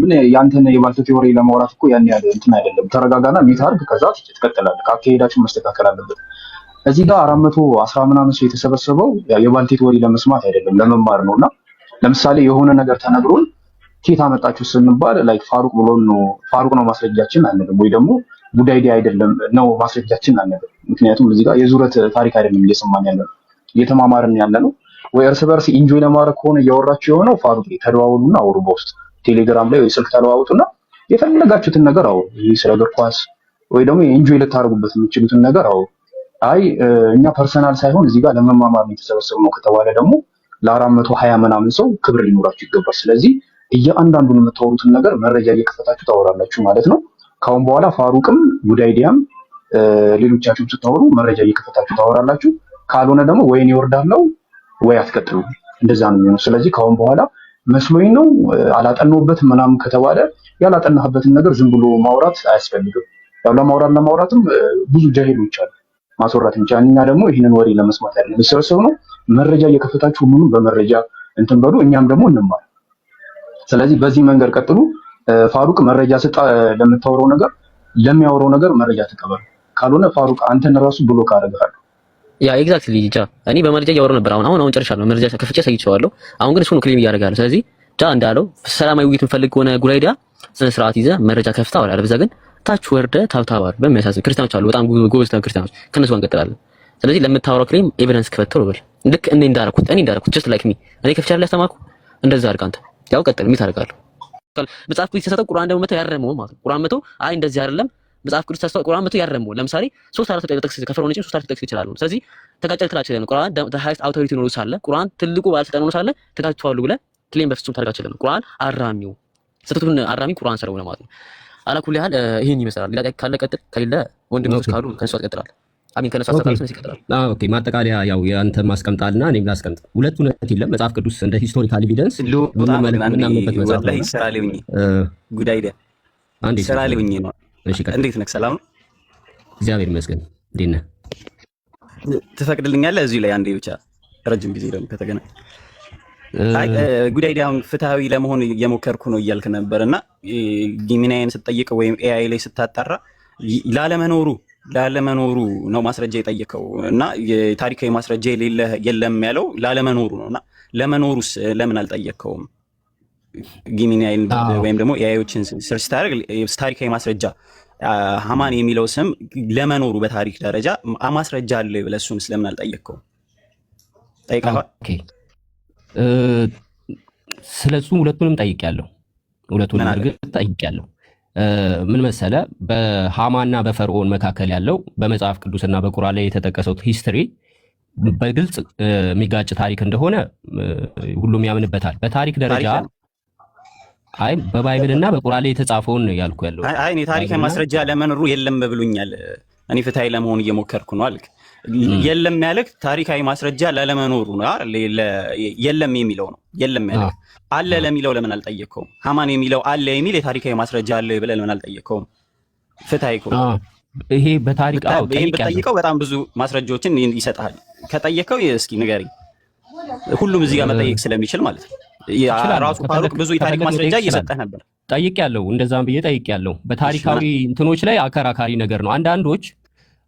ምን ያንተን የባልተ ቲዮሪ ለማውራት እኮ ያን ያለ እንትን አይደለም። ተረጋጋና ሚታርግ ከዛ ትቀጥላለህ። ካካሄዳችሁ መስተካከል አለበት። እዚህ ጋር 410 ምናምን ሰው የተሰበሰበው የባልቴ ቲዮሪ ለመስማት አይደለም ለመማር ነውና ለምሳሌ የሆነ ነገር ተነግሮን ኬት አመጣችሁ ስንባል ላይክ ፋሩቅ ብሎን ነው ፋሩቅ ነው ማስረጃችን አንልም፣ ወይ ደግሞ ጉዳይ አይደለም ነው ማስረጃችን አንልም። ምክንያቱም እዚህ ጋር የዙረት ታሪክ አይደለም እየሰማን ያለ ነው እየተማማርን ያለ ነው። ወይ እርስ በርስ ኢንጆይ ለማድረግ ከሆነ እያወራችሁ የሆነው ፋሩቅ ተደዋውሉና አውሩ በውስጥ ቴሌግራም ላይ ወይ ስልክ ተለዋውጡና የፈለጋችሁትን ነገር አውሩ። ይሄ ስለ እግር ኳስ ወይ ደግሞ ኢንጆይ ልታደርጉበት የምትችሉትን ነገር አውሩ። አይ እኛ ፐርሰናል ሳይሆን እዚህ ጋር ለመማማር ነው የተሰበሰብነው ከተባለ ደግሞ ለ420 ምናምን ሰው ክብር ሊኖራችሁ ይገባል። ስለዚህ እያንዳንዱን የምታወሩትን ነገር መረጃ እየከፈታችሁ ታወራላችሁ ማለት ነው። ካሁን በኋላ ፋሩቅም ጉዳይዲያም ሌሎቻችሁም ስታወሩ መረጃ እየከፈታችሁ ታወራላችሁ። ካልሆነ ደግሞ ወይኔ ይወርዳለው ወይ አትቀጥሉ። እንደዛ ነው የሚሆነው። ስለዚህ ካሁን በኋላ መስሎኝ ነው አላጠናሁበትም ምናምን ከተባለ ያላጠናህበትን ነገር ዝም ብሎ ማውራት አያስፈልግም። ያው ለማውራትም ብዙ ጃሂሎች አሉ ማስወራት እንጂ እኛ ደግሞ ይህንን ወሬ ለመስማት አይደለም የሰበሰብነው። መረጃ እየከፈታችሁ ሁሉንም በመረጃ እንትን በሉ፣ እኛም ደግሞ እንማር። ስለዚህ በዚህ መንገድ ቀጥሉ። ፋሩቅ መረጃ ስጣ ለምታወራው ነገር ለሚያወራው ነገር መረጃ ተቀበል። ካልሆነ ፋሩቅ አንተን ራሱ ብሎክ አደርግሃለሁ። ያ ኤግዛክትሊ ጃ እኔ በመረጃ እያወራሁ ነበር። አሁን ጨርሻለሁ። መረጃ ከፍቼ ሳይቼዋለሁ። አሁን ግን እሱን ክሌም እያደረጋለሁ። ስለዚህ ጃ እንዳለው ሰላማዊ ውይይት የምፈልግ ከሆነ ጉራይዳ ስነ ስርዓት ይዘህ መረጃ ከፍታ አወራለሁ። በዛ ግን ታች ወርደ ታብታባር በሚያሳዝን ክርስቲያኖች አሉ፣ በጣም ጎበዝ ክርስቲያኖች፣ ከነሱ ጋር እንቀጥላለን። ስለዚህ ለምታወራው ክሌም ኤቪደንስ ክፈተው በል። ልክ እኔ እንዳደረኩት ጀስት ላይክ ሚ እኔ ከፍቻለሁ ያስተማርኩ እንደዛ አድርግ አንተ። ያው ቀጥል ምን ታደርጋለህ? መጽሐፍ ቅዱስ ተሰጠው ቁርአን ደግሞ መተው ያረመው ማለት ነው። ቁርአን መተው አይ እንደዚህ አይደለም መጽሐፍ ቅዱስ ተሰጠው ቁርአን መተው ያረመው። ለምሳሌ 3-4 ጥቅስ ከፈርዖን እንጂ 3-4 ጥቅስ ይችላሉ። ስለዚህ ተጋጨል ትላችለ ነው። ቁርአን the highest authority ነው ሳለ ቁርአን ትልቁ ባለስልጣን ነው ሳለ ተጋጭቷል ብለህ ክሌም በፍጹም ታደርጋችለ ነው። ቁርአን አራሚው ስህተቱን አራሚ ቁርአን ሰረው ነው ማለት ነው። አላኩል ያህል ይሄን ይመስላል። ሌላ ካለ ቀጥል፣ ከሌለ ወንድሞች ካሉ ከነሱ አትቀጥላል። አሚን ከነሱ አስተካክለ ይቀጥላል። ኦኬ ማጠቃለያ ያው ያንተ ማስቀምጣልና እኔም ላስቀምጥ። ሁለቱ እውነት የለም መጽሐፍ ቅዱስ እንደ ሂስቶሪካል ኤቪደንስ ምናምንበት መጽሐፍ ነው። ይሰራልኝ ጉዳይ ደ አንዴ ይሰራልኝ ነው። እሺ እንዴት ነህ? ሰላም ነው እግዚአብሔር ይመስገን። እንዴት ነህ? ትፈቅድልኛለህ? እዚህ ላይ አንዴ ብቻ ረጅም ጊዜ ደግሞ ከተገናኘ አይ ጉዳይ ደ አሁን ፍትሃዊ ለመሆን እየሞከርኩ ነው እያልክ ነበርና ጂሚናይን ስትጠይቅ ወይም ኤአይ ላይ ስታጣራ ላለመኖሩ ነው ማስረጃ የጠየቀው እና የታሪካዊ ማስረጃ የለም ያለው ላለመኖሩ ነውና ለመኖሩስ ለምን አልጠየቀውም? ጂሚናይን ወይም ደግሞ ኤአይዎችን ሰርች ታደርግ ታሪካዊ ማስረጃ ሃማን የሚለው ስም ለመኖሩ በታሪክ ደረጃ ማስረጃ አለ ብለህ እሱን ስለምን አልጠየቀውም? ጠይቀሃል? ኦኬ ስለሱ ሁለቱንም ጠይቄያለሁ። ሁለቱንም እርግጥ ጠይቄያለሁ። ምን መሰለ በሃማና በፈርዖን መካከል ያለው በመጽሐፍ ቅዱስና በቁርአን ላይ የተጠቀሰው ሂስትሪ በግልጽ የሚጋጭ ታሪክ እንደሆነ ሁሉም ያምንበታል። በታሪክ ደረጃ አይ በባይብልና በቁርአን ላይ የተጻፈውን ነው ያልኩ ያለው። አይ እኔ ታሪካዊ ማስረጃ ለመኖሩ የለም ብሉኛል። እኔ ፍትሃዊ ለመሆን እየሞከርኩ ነው አልክ። የለም ያልክ ታሪካዊ ማስረጃ ለመኖሩ ነው የለም የሚለው ነው የለም ያልክ። አለ ለሚለው ለምን አልጠየቀውም? ሃማን የሚለው አለ የሚል የታሪካዊ ማስረጃ አለ ብለህ ለምን አልጠየቀውም? ፍትሃዊ እኮ ይሄ በታሪክ ጠይቀው በጣም ብዙ ማስረጃዎችን ይሰጣል። ከጠየቀው እስኪ ንገረኝ። ሁሉም እዚህ ጋር መጠየቅ ስለሚችል ማለት ነው። ራሱ ፋሩቅ ብዙ የታሪክ ማስረጃ እየሰጠህ ነበር። ጠይቄያለሁ፣ እንደዛም ብዬ ጠይቄያለሁ። በታሪካዊ እንትኖች ላይ አከራካሪ ነገር ነው። አንዳንዶች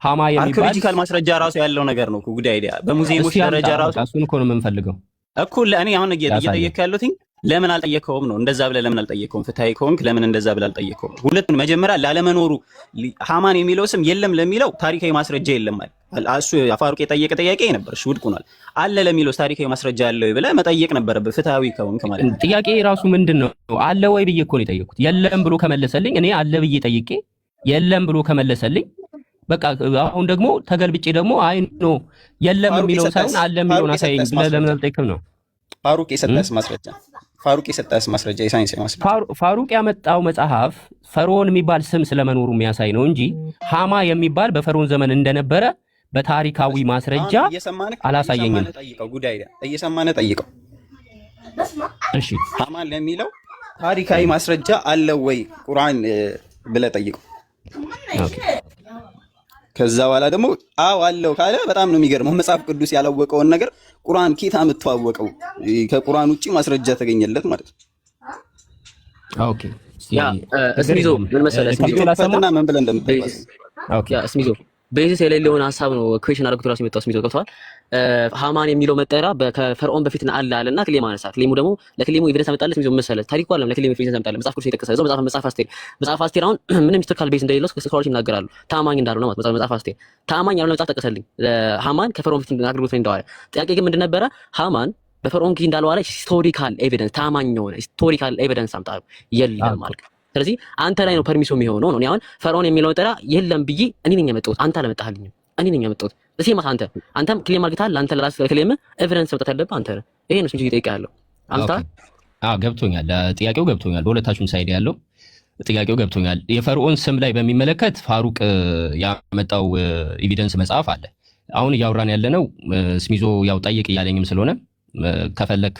ሃማ የሚባል አርኪኦሎጂካል ማስረጃ ራሱ ያለው ነገር ነው እኮ ጉዳይ አይዲያ በሙዚየሞች ደረጃ ራሱ እሱን እኮ ነው የምንፈልገው እኮ። ለእኔ አሁን እየጠየቅህ ያለሁት ለምን አልጠየቀውም ነው። እንደዛ ብለህ ለምን አልጠየቀውም? ፍትሃዊ ከሆንክ ለምን እንደዛ ብለህ አልጠየቀውም? ሁለቱን መጀመሪያ ላለመኖሩ ሃማን የሚለው ስም የለም ለሚለው ታሪካዊ ማስረጃ የለም ማለት እሱ ፋሩቅ የጠየቀ ጥያቄ ነበር። እሺ ውድቅ ሆኗል። አለ ለሚለው ታሪካዊ ማስረጃ አለው ብለህ መጠየቅ ነበረብህ ፍትሃዊ ከሆንክ ማለት ነው። ጥያቄ ራሱ ምንድነው? አለ ወይ ብዬ እኮ ነው የጠየኩት። የለም ብሎ ከመለሰልኝ እኔ አለ ብዬ ጠይቄ የለም ብሎ ከመለሰልኝ በቃ አሁን ደግሞ ተገልብጬ ደግሞ አይ ኖ የለም የሚለው ሳይሆን አለ የሚለውን አሳየኝ ብለህ ለምን አልጠይቅም ነው? ፋሩቅ የሰጠህስ ማስረጃ የሳይንስ ማስረጃ ፋሩቅ ያመጣው መጽሐፍ ፈርዖን የሚባል ስም ስለመኖሩ የሚያሳይ ነው እንጂ ሃማ የሚባል በፈርዖን ዘመን እንደነበረ በታሪካዊ ማስረጃ አላሳየኝም። እየሰማነህ ጠይቀው። እሺ ሃማን ለሚለው ታሪካዊ ማስረጃ አለው ወይ ቁርአን ብለህ ጠይቀው። ኦኬ ከዛ በኋላ ደግሞ አዎ አለው ካለ በጣም ነው የሚገርመው። መጽሐፍ ቅዱስ ያላወቀውን ነገር ቁርአን ኬታ የምትዋወቀው ከቁርአን ውጪ ማስረጃ ተገኘለት ማለት ነው። ኦኬ ያ እስሚዞ ምን መሰለህ ፈትና ምን ብለህ እንደምትጠይቅ ኦኬ ያ እስሚዞ ቤዚስ የሌለውን ሐሳብ ነው ኩዌሽን አድርጎት ራሱ የመጣው እስሚዞ ገብቷል። ሃማን የሚለው መጠሪያ ከፈርዖን በፊት አለ አለና ክሌም አነሳ። ክሌሙ ደግሞ ለክሌሙ ኤቪደንስ አመጣለህ። እስሚዞ መሰለህ ታሪኩ አለም ለክሌሙ ኤቪደንስ አመጣለህ። መጽሐፍ ቅዱስ የተጠቀሰ እዛው መጽሐፍ አስቴር አሁን ምንም ሂስቶሪካል ቤዝ እንደሌለው ስኮላሮች ይናገራሉ። ታማኝ እንዳልሆነ ማለት መጽሐፍ አስቴር ታማኝ ያልሆነ መጽሐፍ ጠቀሰልኝ። ሃማን ከፈርዖን በፊት አገልግሎት ላይ እንደዋለ። ጥያቄ ግን ምንድን ነበረ? ሃማን በፈርዖን ጊዜ እንዳልዋለ ሂስቶሪካል ኤቪደንስ ታማኝ የሆነ ሂስቶሪካል ኤቪደንስ አምጣ። የለም ማለት ስለዚህ አንተ ላይ ነው ፐርሚሶ የሚሆነው ነው። አሁን ፈርዖን የሚለው ጠራ የለም ብዬ እኔ ነኝ ያመጣሁት፣ አንተ አላመጣህልኝም። እኔ ነኝ ያመጣሁት። እዚህ ማለት አንተም ክሌም አድርገሃል። አንተ ለራስህ ክሌም ኤቪደንስ መስጠት ያለብህ አንተ ነህ። ይሄ ነው እንጂ ይጠይቃለሁ። አምጣ። ገብቶኛል። ጥያቄው ገብቶኛል። በሁለታችሁም ሳይድ ያለው ጥያቄው ገብቶኛል። የፈርዖን ስም ላይ በሚመለከት ፋሩቅ ያመጣው ኤቪደንስ መጽሐፍ አለ። አሁን እያወራን ያለነው ስሚዞ ያው ጠይቅ እያለኝም ስለሆነ ከፈለክ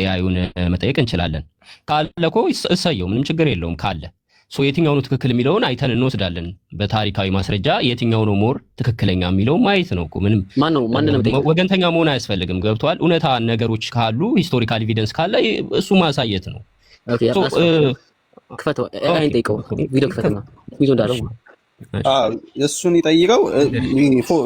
ኤአይውን መጠየቅ እንችላለን። ካለ እኮ እሰየው፣ ምንም ችግር የለውም። ካለ የትኛው ነው ትክክል የሚለውን አይተን እንወስዳለን። በታሪካዊ ማስረጃ የትኛው ነው ሞር ትክክለኛ የሚለውን ማየት ነው እኮ። ምንም ወገንተኛ መሆን አያስፈልግም። ገብቷል። እውነታ ነገሮች ካሉ ሂስቶሪካል ኤቪደንስ ካለ እሱ ማሳየት ነው። ክፈተው፣ ኤአይን ጠይቀው። ቪዲዮ ክፈተና ስሚዞ እንዳለው እሱን ይጠይቀው።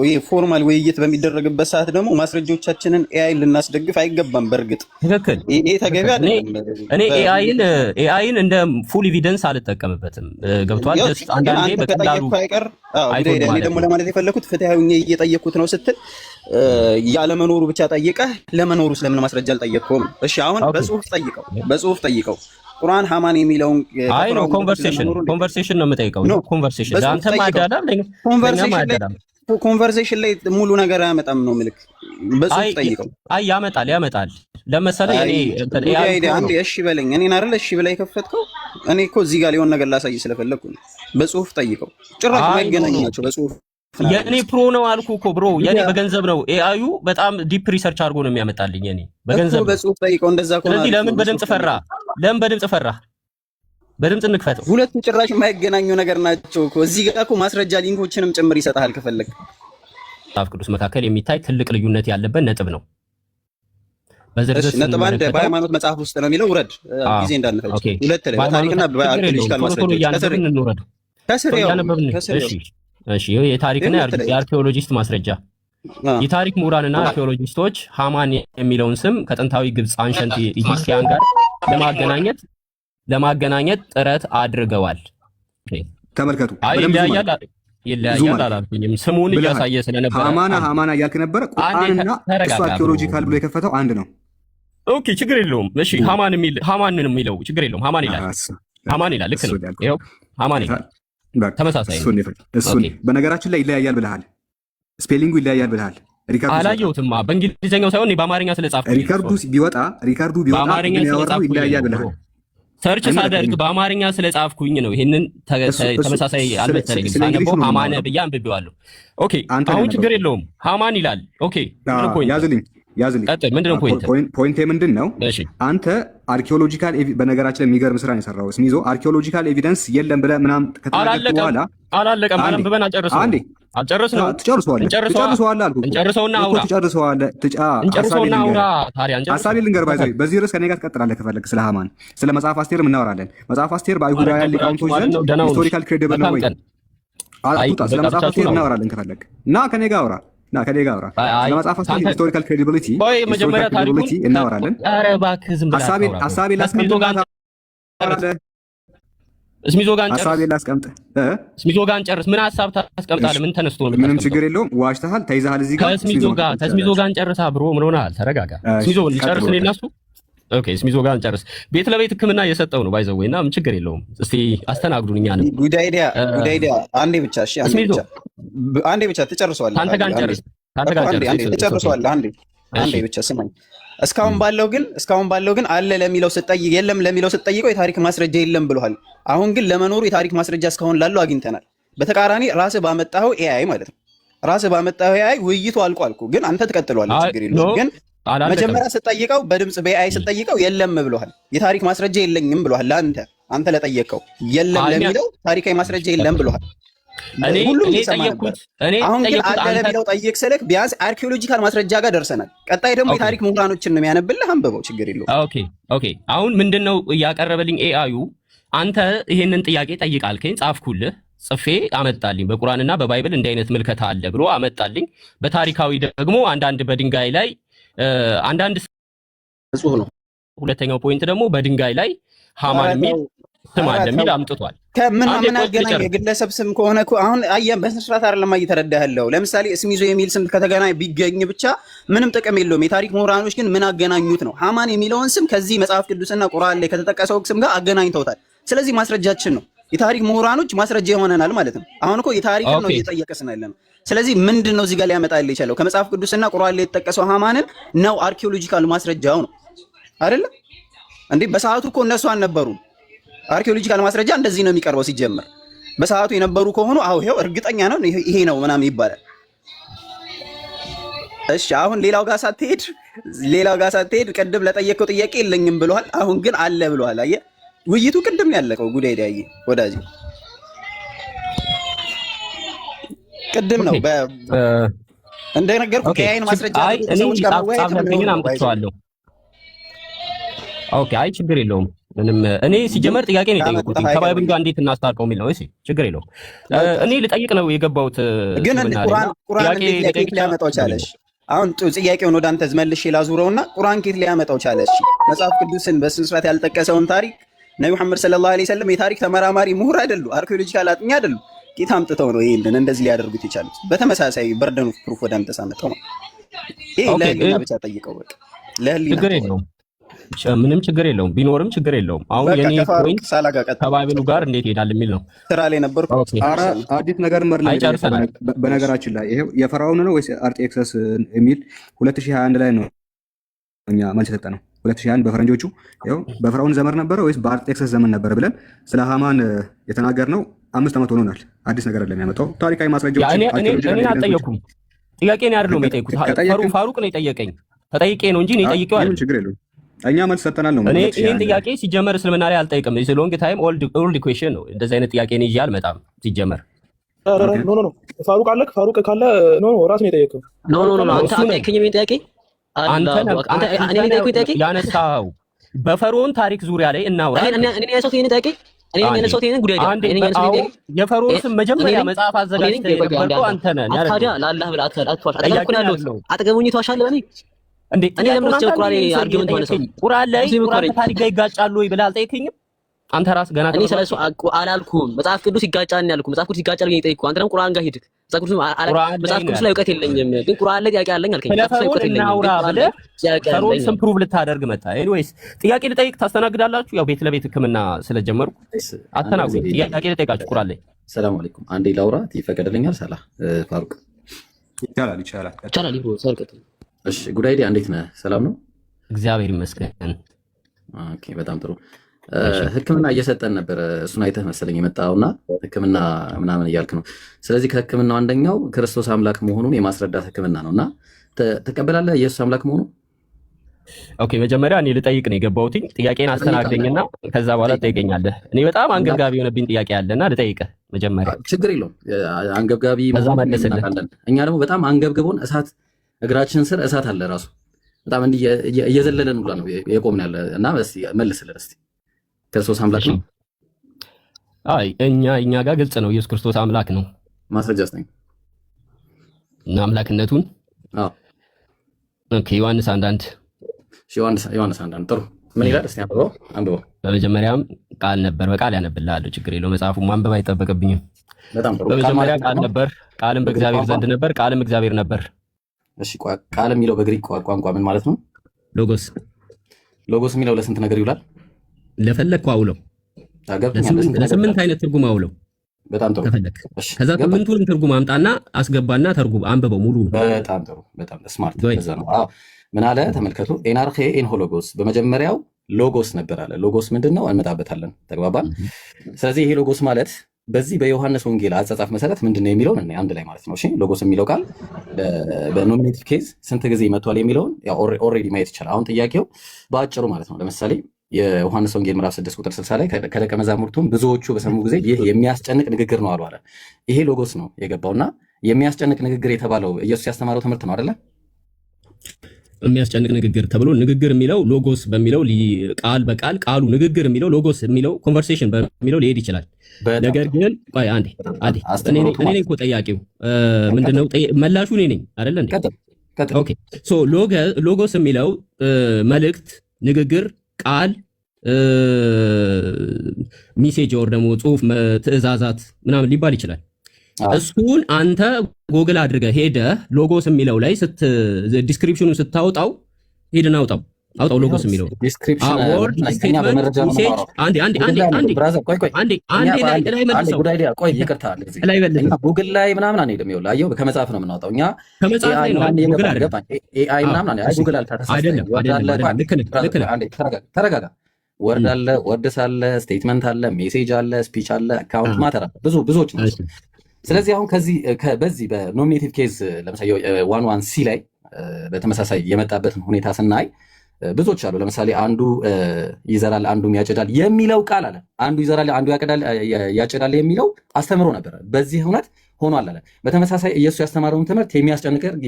ይሄ ፎርማል ውይይት በሚደረግበት ሰዓት ደግሞ ማስረጃዎቻችንን ኤአይ ልናስደግፍ አይገባም። በእርግጥ ትክክል፣ ይሄ ተገቢ አይደለም። እኔ ኤአይን እንደ ፉል ኤቪደንስ አልጠቀምበትም። ገብቷል። አንዳንዴ በቀላሉ እኔ ደግሞ ለማለት የፈለኩት ፍትሃዊ እየጠየኩት ነው ስትል ያለመኖሩ ብቻ ጠይቀህ ለመኖሩ ስለምን ማስረጃ አልጠየቅከውም? እሺ አሁን በጽሁፍ ጠይቀው ቁርአን ሃማን የሚለውን አይ ነው ኮንቨርሴሽን ነው የምጠይቀው። ነው ኮንቨርሴሽን ለአንተ ማዳዳም ኮንቨርሴሽን ላይ ሙሉ ነገር አያመጣም ነው ምልክ። በጽሁፍ ጠይቀው። አይ ያመጣል ለምሳሌ አንዴ እሺ በለኝ። እኔን አይደል እሺ ብለህ የከፈትከው? እኔ እኮ እዚህ ጋር ሊሆን ነገር ላሳይ ስለፈለኩ ነው። በጽሁፍ ጠይቀው። ጭራሽ የማይገናኙ ናቸው። በጽሁፍ የኔ ፕሮ ነው አልኩ እኮ ብሮ። የኔ በገንዘብ ነው። ኤአዩ በጣም ዲፕ ሪሰርች አድርጎ ነው የሚያመጣልኝ። የኔ በገንዘብ በጽሁፍ ጠይቀው። እንደዛ ከሆነ ስለዚህ ለምን በድምጽ ፈራ? በድምጽ እንክፈተው። ሁለቱ ጭራሽ የማይገናኙ ነገር ናቸው እኮ። እዚህ ጋር እኮ ማስረጃ ሊንኮችንም ጭምር ይሰጣል ከፈለክ። መጽሐፍ ቅዱስ መካከል የሚታይ ትልቅ ልዩነት ያለበት ነጥብ ነው። በዝርዝር ነጥብ አንድ በሃይማኖት መጽሐፍ ውስጥ ነው የሚለው። ውረድ፣ ጊዜ እንዳንፈጅ። ሁለት ላይ በታሪክና በአርኪኦሎጂካል ማስረጃ ከስር እሺ የታሪክና የአርኪኦሎጂስት ማስረጃ። የታሪክ ምሁራንና አርኪኦሎጂስቶች ሃማን የሚለውን ስም ከጥንታዊ ግብጽ አንሸንት ኢጂፕሽያን ጋር ለማገናኘት ጥረት አድርገዋል። ተመልከቱ። ይለያያል አላልኩኝም። ስሙን እያሳየ ስለነበረ ሃማና እያልክ ነበረ። ቁርአንና እሱ አርኪኦሎጂካል ብሎ የከፈተው አንድ ነው። ኦኬ ችግር የለውም። እሺ ሃማን የሚለው ችግር የለውም። ሃማን ይላል። ልክ ነው። ይኸው ሃማን ይላል። ተመሳሳይ እሱን በነገራችን ላይ ይለያያል ብለሃል። ስፔሊንጉ ይለያያል ብለሃል። አላየሁትማ በእንግሊዝኛው ሳይሆን በአማርኛ ስለጻፍኩኝ ሪካርዱ ቢወጣ ያወራው ይለያያል ብለሃል። ሰርች ሳደርግ በአማርኛ ስለጻፍኩኝ ነው። ይሄንን ተመሳሳይ አልመሰለኝም። ሳነበው ሃማነ ብዬ አንብቤዋለሁ። ኦኬ አሁን ችግር የለውም። ሃማን ይላል። ኦኬ ያዝልኝ። ምንድን ነው ፖይንቴ ምንድን ነው? አንተ አርኪኦሎጂካል በነገራችን ላይ የሚገርም ስራ ነው የሰራው ስሚዞ። አርኪኦሎጂካል ኤቪደንስ የለም ብለህ ምናምን ከተናገርክ በኋላ አላለቀም። አንብበን አልጨረስነው። ትጨርሰዋለህ አልኩህ። እንጨርሰውና አውራ። ሀሳቤን ልንገርህ። ባይዘው በዚህ ርዕስ ከኔ ጋር ትቀጥላለህ ከፈለግህ። ስለ ሃማን ስለ መጽሐፍ አስቴርም እናወራለን። መጽሐፍ አስቴር በአይሁዳውያን ሊቃውንቶች ዘንድ ሂስቶሪካል ክሬዲብል ነው ወይ? ስለ መጽሐፍ አስቴር እናወራለን ከፈለግህ እና ከኔ ጋር አውራ። ስለ መጽሐፍ አስቴር ሂስቶሪካል ክሬዲቢሊቲ እናወራለን። ሀሳቤን ላስቀምጥ። ስሚዞ ጋር እንጨርስ። ምን ሀሳብ ታስቀምጣለህ? ምን ተነስቶ ነው? ምንም ችግር የለውም። ዋሽተሃል፣ ተይዘሃል። እዚህ ጋር ከስሚዞ ጋር እንጨርሳ ብሮ። ምን ሆነሃል? ተረጋጋ። ስሚዞ እንጨርስ። እኔ እና እሱ ኦኬ። ስሚዞ ጋር እንጨርስ። ቤት ለቤት ሕክምና እየሰጠው ነው ባይዘው እና ምን ችግር የለውም። እስቲ አስተናግዱን። እኛ ነው ጉዳይዲያ አንዴ ብቻ እሺ፣ አንዴ ብቻ ትጨርሰዋለህ። አንተ ጋር እንጨርስ። ትጨርሰዋለህ። አንዴ ብቻ ስማኝ። እስካሁን ባለው ግን አለ ለሚለው ስትጠይቅ የለም ለሚለው ስትጠይቀው የታሪክ ማስረጃ የለም ብለዋል። አሁን ግን ለመኖሩ የታሪክ ማስረጃ እስካሁን ላለው አግኝተናል። በተቃራኒ ራስህ ባመጣኸው ኤአይ ማለት ነው። ራስህ ባመጣኸው ኤአይ ውይይቱ አልቋል እኮ ግን አንተ ትቀጥለዋለህ። ችግር የለውም። ግን መጀመሪያ ስትጠይቀው በድምጽ በኤአይ ስትጠይቀው የለም ብለዋል። የታሪክ ማስረጃ የለኝም ብለዋል። አንተ ለጠየቀው የለም ለሚለው ታሪካዊ ማስረጃ የለም ብለዋል። ሁሉም እየሰማ ነበር። አሁን ግን አለ ቢለው ጠይቅ ስልክ ቢያንስ አርኪኦሎጂካል ማስረጃ ጋር ደርሰናል። ቀጣይ ደግሞ የታሪክ ምሁራኖችን ነው የሚያነብልህ፣ አንብበው፣ ችግር የለውም። ኦኬ አሁን ምንድነው እያቀረበልኝ ኤአዩ? አንተ ይሄንን ጥያቄ ጠይቅ አልከኝ፣ ጻፍኩልህ፣ ጽፌ አመጣልኝ። በቁርአንና በባይብል እንዲህ አይነት ምልከታ አለ ብሎ አመጣልኝ። በታሪካዊ ደግሞ አንዳንድ በድንጋይ ላይ አንዳንድ ጽሁፍ ነው። ሁለተኛው ፖይንት ደግሞ በድንጋይ ላይ ሃማን የሚል ስም አለ የሚል አምጥቷል። ከምን አገናኝ? የግለሰብ ስም ከሆነ እኮ አሁን አየን በስነ ስርዓት አይደለም እየተረዳህ ያለው። ለምሳሌ ስም ይዞ የሚል ስም ከተገናኝ ቢገኝ ብቻ ምንም ጥቅም የለውም። የታሪክ ምሁራኖች ግን ምን አገናኙት ነው? ሃማን የሚለውን ስም ከዚህ መጽሐፍ ቅዱስና ቁርአን ላይ ከተጠቀሰው ስም ጋር አገናኝተውታል። ስለዚህ ማስረጃችን ነው። የታሪክ ምሁራኖች ማስረጃ ይሆነናል ማለት ነው። አሁን እኮ የታሪክ ነው እየጠየቅን ያለነው። ስለዚህ ምንድን ነው እዚህ ጋር ሊያመጣል የቻለው? ከመጽሐፍ ቅዱስና ቁርአን ላይ የተጠቀሰው ሃማንን ነው አርኪኦሎጂካል ማስረጃው ነው አይደለ እንዴ? በሰዓቱ እኮ እነሱ አልነበሩም። አርኪኦሎጂካል ማስረጃ እንደዚህ ነው የሚቀርበው። ሲጀመር በሰዓቱ የነበሩ ከሆኑ ይሄው እርግጠኛ ነው ይሄ ነው ምናምን ይባላል። እሺ አሁን ሌላው ጋር ሳትሄድ ቅድም ለጠየቀው ጥያቄ የለኝም ብለዋል። አሁን ግን አለ ብለዋል። አየህ ውይይቱ ቅድም ነው ያለቀው። ጉዳይ ዳይ ወዳጅ ቅድም ነው እንደነገርኩህ ከያይን ማስረጃ ሰዎች ጋር አምጥቼዋለሁ። ኦኬ አይ ችግር የለውም ምንም። እኔ ሲጀመር ጥያቄ ነው የጠየቁት ከባይብል ጋር እንዴት እናስታርቀው የሚል ነው። እሺ ችግር የለውም። እኔ ልጠይቅ ነው የገባሁት። ግን ቁርአን እንዴት ሊያመጣው ቻለሽ? አሁን ጥያቄውን ወደ አንተ መልሼ ላዙረውና ቁርአን ከየት ሊያመጣው ቻለሽ? መጽሐፍ ቅዱስን በስነ ስርዓት ያልጠቀሰውን ታሪክ ነብዩ መሐመድ ሰለላሁ ዐለይሂ ወሰለም የታሪክ ተመራማሪ ምሁር አይደሉ፣ አርኪኦሎጂካል አጥኚ አይደሉ። ጌታ አምጥተው ነው ይሄንን እንደዚህ ሊያደርጉት የቻሉት። በተመሳሳይ በርደን ኦፍ ፕሩፍ ወደ አንተ ሳመጣው ነው። ይሄ ለህሊና ብቻ ጠይቀው በቃ ለህሊና ችግር የለውም። ምንም ችግር የለውም። ቢኖርም ችግር የለውም። አሁን የኔ ፖይንት ከባይብሉ ጋር እንዴት ይሄዳል የሚል ነው። ስራ ላይ ነበርኩ። ኧረ አዲስ ነገር በነገራችን ላይ ይሄው የፈርዖን ነው ወይስ አርጤክሰስ የሚል 2021 ላይ ነው እኛ መልስ የሰጠነው። 2021 በፈረንጆቹ ይሄው በፈርዖን ዘመን ነበረ ወይስ በአርጤክሰስ ዘመን ነበረ ብለን ስለ ሃማን የተናገርነው 5 ዓመት ሆኖናል። አዲስ ነገር አይደለም ያመጣው። ታሪካዊ ማስረጃዎች እኔ አልጠየኩም። ጥያቄ ነው አይደለም የጠየኩት። ፋሩቅ ነው የጠየቀኝ። ተጠይቄ ነው እንጂ እኔ ጠይቄው አይደለም። ችግር የለውም። እኛ መልስ ሰጠናል ነው። እኔ ይሄን ጥያቄ ሲጀመር እስልምና ላይ አልጠይቅም። ኢዝ ሎንግ ታይም ኦልድ ኩዌስችን ነው። እንደዚህ አይነት ጥያቄ ነው ይዤ አልመጣም ሲጀመር። ኖ ፋሩቅ አለ። ፋሩቅ ካለ ኖ ራስ ነው የጠየቀው። ኖ አንተ አጠይቀኝ ጥያቄ አንተ ያነሳው በፈርዖን ታሪክ ዙሪያ ላይ እናውራ። እኔ ያነሳሁት ይሄን ጥያቄ እኔ ያነሳሁት ይሄን ጉዳይ የፈርዖን ስም መጀመሪያ መጽሐፍ አዘጋጅተህ የነበርከው አንተ ነህ። ታዲያ ለአላህ ብለህ አትዋሽ። አጠገቡኝ ተዋሻለህ። እኔ ለምን ቁርአን ላይ አርጊውመንት ሆነ ሰው ቁርአን ላይ ቁርአን ታሪክ ጋር ይጋጫሉ ወይ ብለህ አልጠየከኝም? አንተ ራስህ ገና እኔ ስለሱ አላልኩም። መጽሐፍ ቅዱስ ይጋጫል ነው ያልኩት። መጽሐፍ ቅዱስ ይጋጫል ነው የጠየቅኩህ። አንተ ደግሞ ቁርአን ጋር ሂድ። መጽሐፍ ቅዱስ ላይ እውቀት የለኝም ግን ቁርአን ላይ ጥያቄ አለኝ አልከኝ። መጽሐፍ ላይ እውቀት የለኝም ፈርዖን ስም ፕሩቭ ልታደርግ መጣ። ኤኒዌይስ ጥያቄ ልጠይቅ ታስተናግዳላችሁ። ያው ቤት ለቤት ሕክምና ስለጀመርኩ አተናግዱ። ጥያቄ ልጠይቃችሁ ቁርአን ላይ። ሰላም አለይኩም። አንዴ ላውራ ይፈቀድልኛል? ሰላ ፋሩቅ ይቻላል። ይብሮ ሰርቀጥ እሺ ጉዳይ ዲ እንዴት ነህ? ሰላም ነው እግዚአብሔር ይመስገን። ኦኬ በጣም ጥሩ። ህክምና እየሰጠን ነበር። እሱን አይተህ መሰለኝ የመጣውና ህክምና ምናምን እያልክ ነው። ስለዚህ ከህክምናው አንደኛው ክርስቶስ አምላክ መሆኑን የማስረዳት ህክምና ነውና ተቀበላለህ ኢየሱስ አምላክ መሆኑ? ኦኬ መጀመሪያ እኔ ልጠይቅ ነው የገባሁት። ጥያቄን አስተናግደኝና ከዛ በኋላ ትጠይቀኛለህ። እኔ በጣም አንገብጋቢ የሆነብኝ ጥያቄ አለና ልጠይቅህ መጀመሪያ። ችግር የለውም አንገብጋቢ እኛ ደግሞ በጣም አንገብግቦን እሳት እግራችን ስር እሳት አለ ራሱ በጣም እንዲህ እየዘለለን ብላ ነው የቆምን ያለ እና መልስልን እስኪ ክርስቶስ አምላክ ነው? አይ እኛ ጋር ግልጽ ነው ኢየሱስ ክርስቶስ አምላክ ነው። ማስረጃ ስጠኝ እና አምላክነቱን። አዎ ኦኬ ዮሐንስ 1:1 ዮሐንስ 1:1 ጥሩ ምን ይላል እስቲ አንብበው። በመጀመሪያም ቃል ነበር፣ በቃል ያነብልሃለሁ። ችግር የለውም መጽሐፉን ማንበብ አይጠበቅብኝም። በጣም ጥሩ። በመጀመሪያ ቃል ነበር፣ ቃልም በእግዚአብሔር ዘንድ ነበር፣ ቃልም እግዚአብሔር ነበር። እሺ ቃል የሚለው በግሪክ ቋንቋ ምን ማለት ነው? ሎጎስ። ሎጎስ የሚለው ለስንት ነገር ይውላል? ለፈለግኩ አውለው። ለስምንት አይነት ትርጉም አውለው። በጣም ጥሩ። ከዛ ስምንቱንም ትርጉም አምጣና አስገባና ተርጉም አንብበው ሙሉ። በጣም ጥሩ። በጣም ስማርት ነው። አዎ ምን አለ ተመልከቱ። ኤናርኬ ኤንሆ ሎጎስ፣ በመጀመሪያው ሎጎስ ነበር አለ። ሎጎስ ምንድነው? እንመጣበታለን። ተግባባን? ስለዚህ ይሄ ሎጎስ ማለት በዚህ በዮሐንስ ወንጌል አጻጻፍ መሰረት ምንድነው የሚለውን እና አንድ ላይ ማለት ነው። እሺ ሎጎስ የሚለው ቃል በኖሚኔቲቭ ኬዝ ስንት ጊዜ መጥቷል የሚለውን ያው ኦልሬዲ ማየት ይቻላል። አሁን ጥያቄው በአጭሩ ማለት ነው። ለምሳሌ የዮሐንስ ወንጌል ምዕራፍ 6 ቁጥር 60 ላይ ከደቀ መዛሙርቱም ብዙዎቹ በሰሙ ጊዜ ይህ የሚያስጨንቅ ንግግር ነው አሉ አለ። ይሄ ሎጎስ ነው የገባውና የሚያስጨንቅ ንግግር የተባለው ኢየሱስ ያስተማረው ትምህርት ነው አይደለ? የሚያስጨንቅ ንግግር ተብሎ ንግግር የሚለው ሎጎስ በሚለው ቃል በቃል ቃሉ ንግግር የሚለው ሎጎስ የሚለው ኮንቨርሴሽን በሚለው ሊሄድ ይችላል። ነገር ግን ቆይ አንዴ እኔ ነኝ እኮ ጠያቂው ምንድነው መላሹ እኔ ነኝ አይደለ እንዴ? ኦኬ ሶ ሎጎስ የሚለው መልእክት፣ ንግግር፣ ቃል፣ ሚሴጅ ወር ደግሞ ጽሁፍ፣ ትእዛዛት ምናምን ሊባል ይችላል። እሱን አንተ ጎግል አድርገህ ሄደህ ሎጎስ የሚለው ላይ ዲስክሪፕሽኑን ስታወጣው ሄድን አውጣው ሎጎስ የሚለው ጉግል ላይ ምናምን አንሄድም። ይኸውልህ ከመጽሐፍ ነው የምናወጣው እኛ ተረጋጋ። ወርድ አለ፣ ወርድስ አለ፣ ስቴትመንት አለ፣ ሜሴጅ አለ፣ ስፒች አለ፣ አካውንት ማተር አለ፣ ብዙዎች ናቸው። ስለዚህ አሁን በዚህ በኖሚኔቲቭ ኬዝ ለምሳሌ 11 ሲ ላይ በተመሳሳይ የመጣበትን ሁኔታ ስናይ ብዙዎች አሉ። ለምሳሌ አንዱ ይዘራል አንዱም ያጭዳል የሚለው ቃል አለ። አንዱ ይዘራል አንዱ ያጭዳል የሚለው አስተምሮ ነበር። በዚህ እውነት ሆኗል አለ። በተመሳሳይ ኢየሱስ ያስተማረውን ትምህርት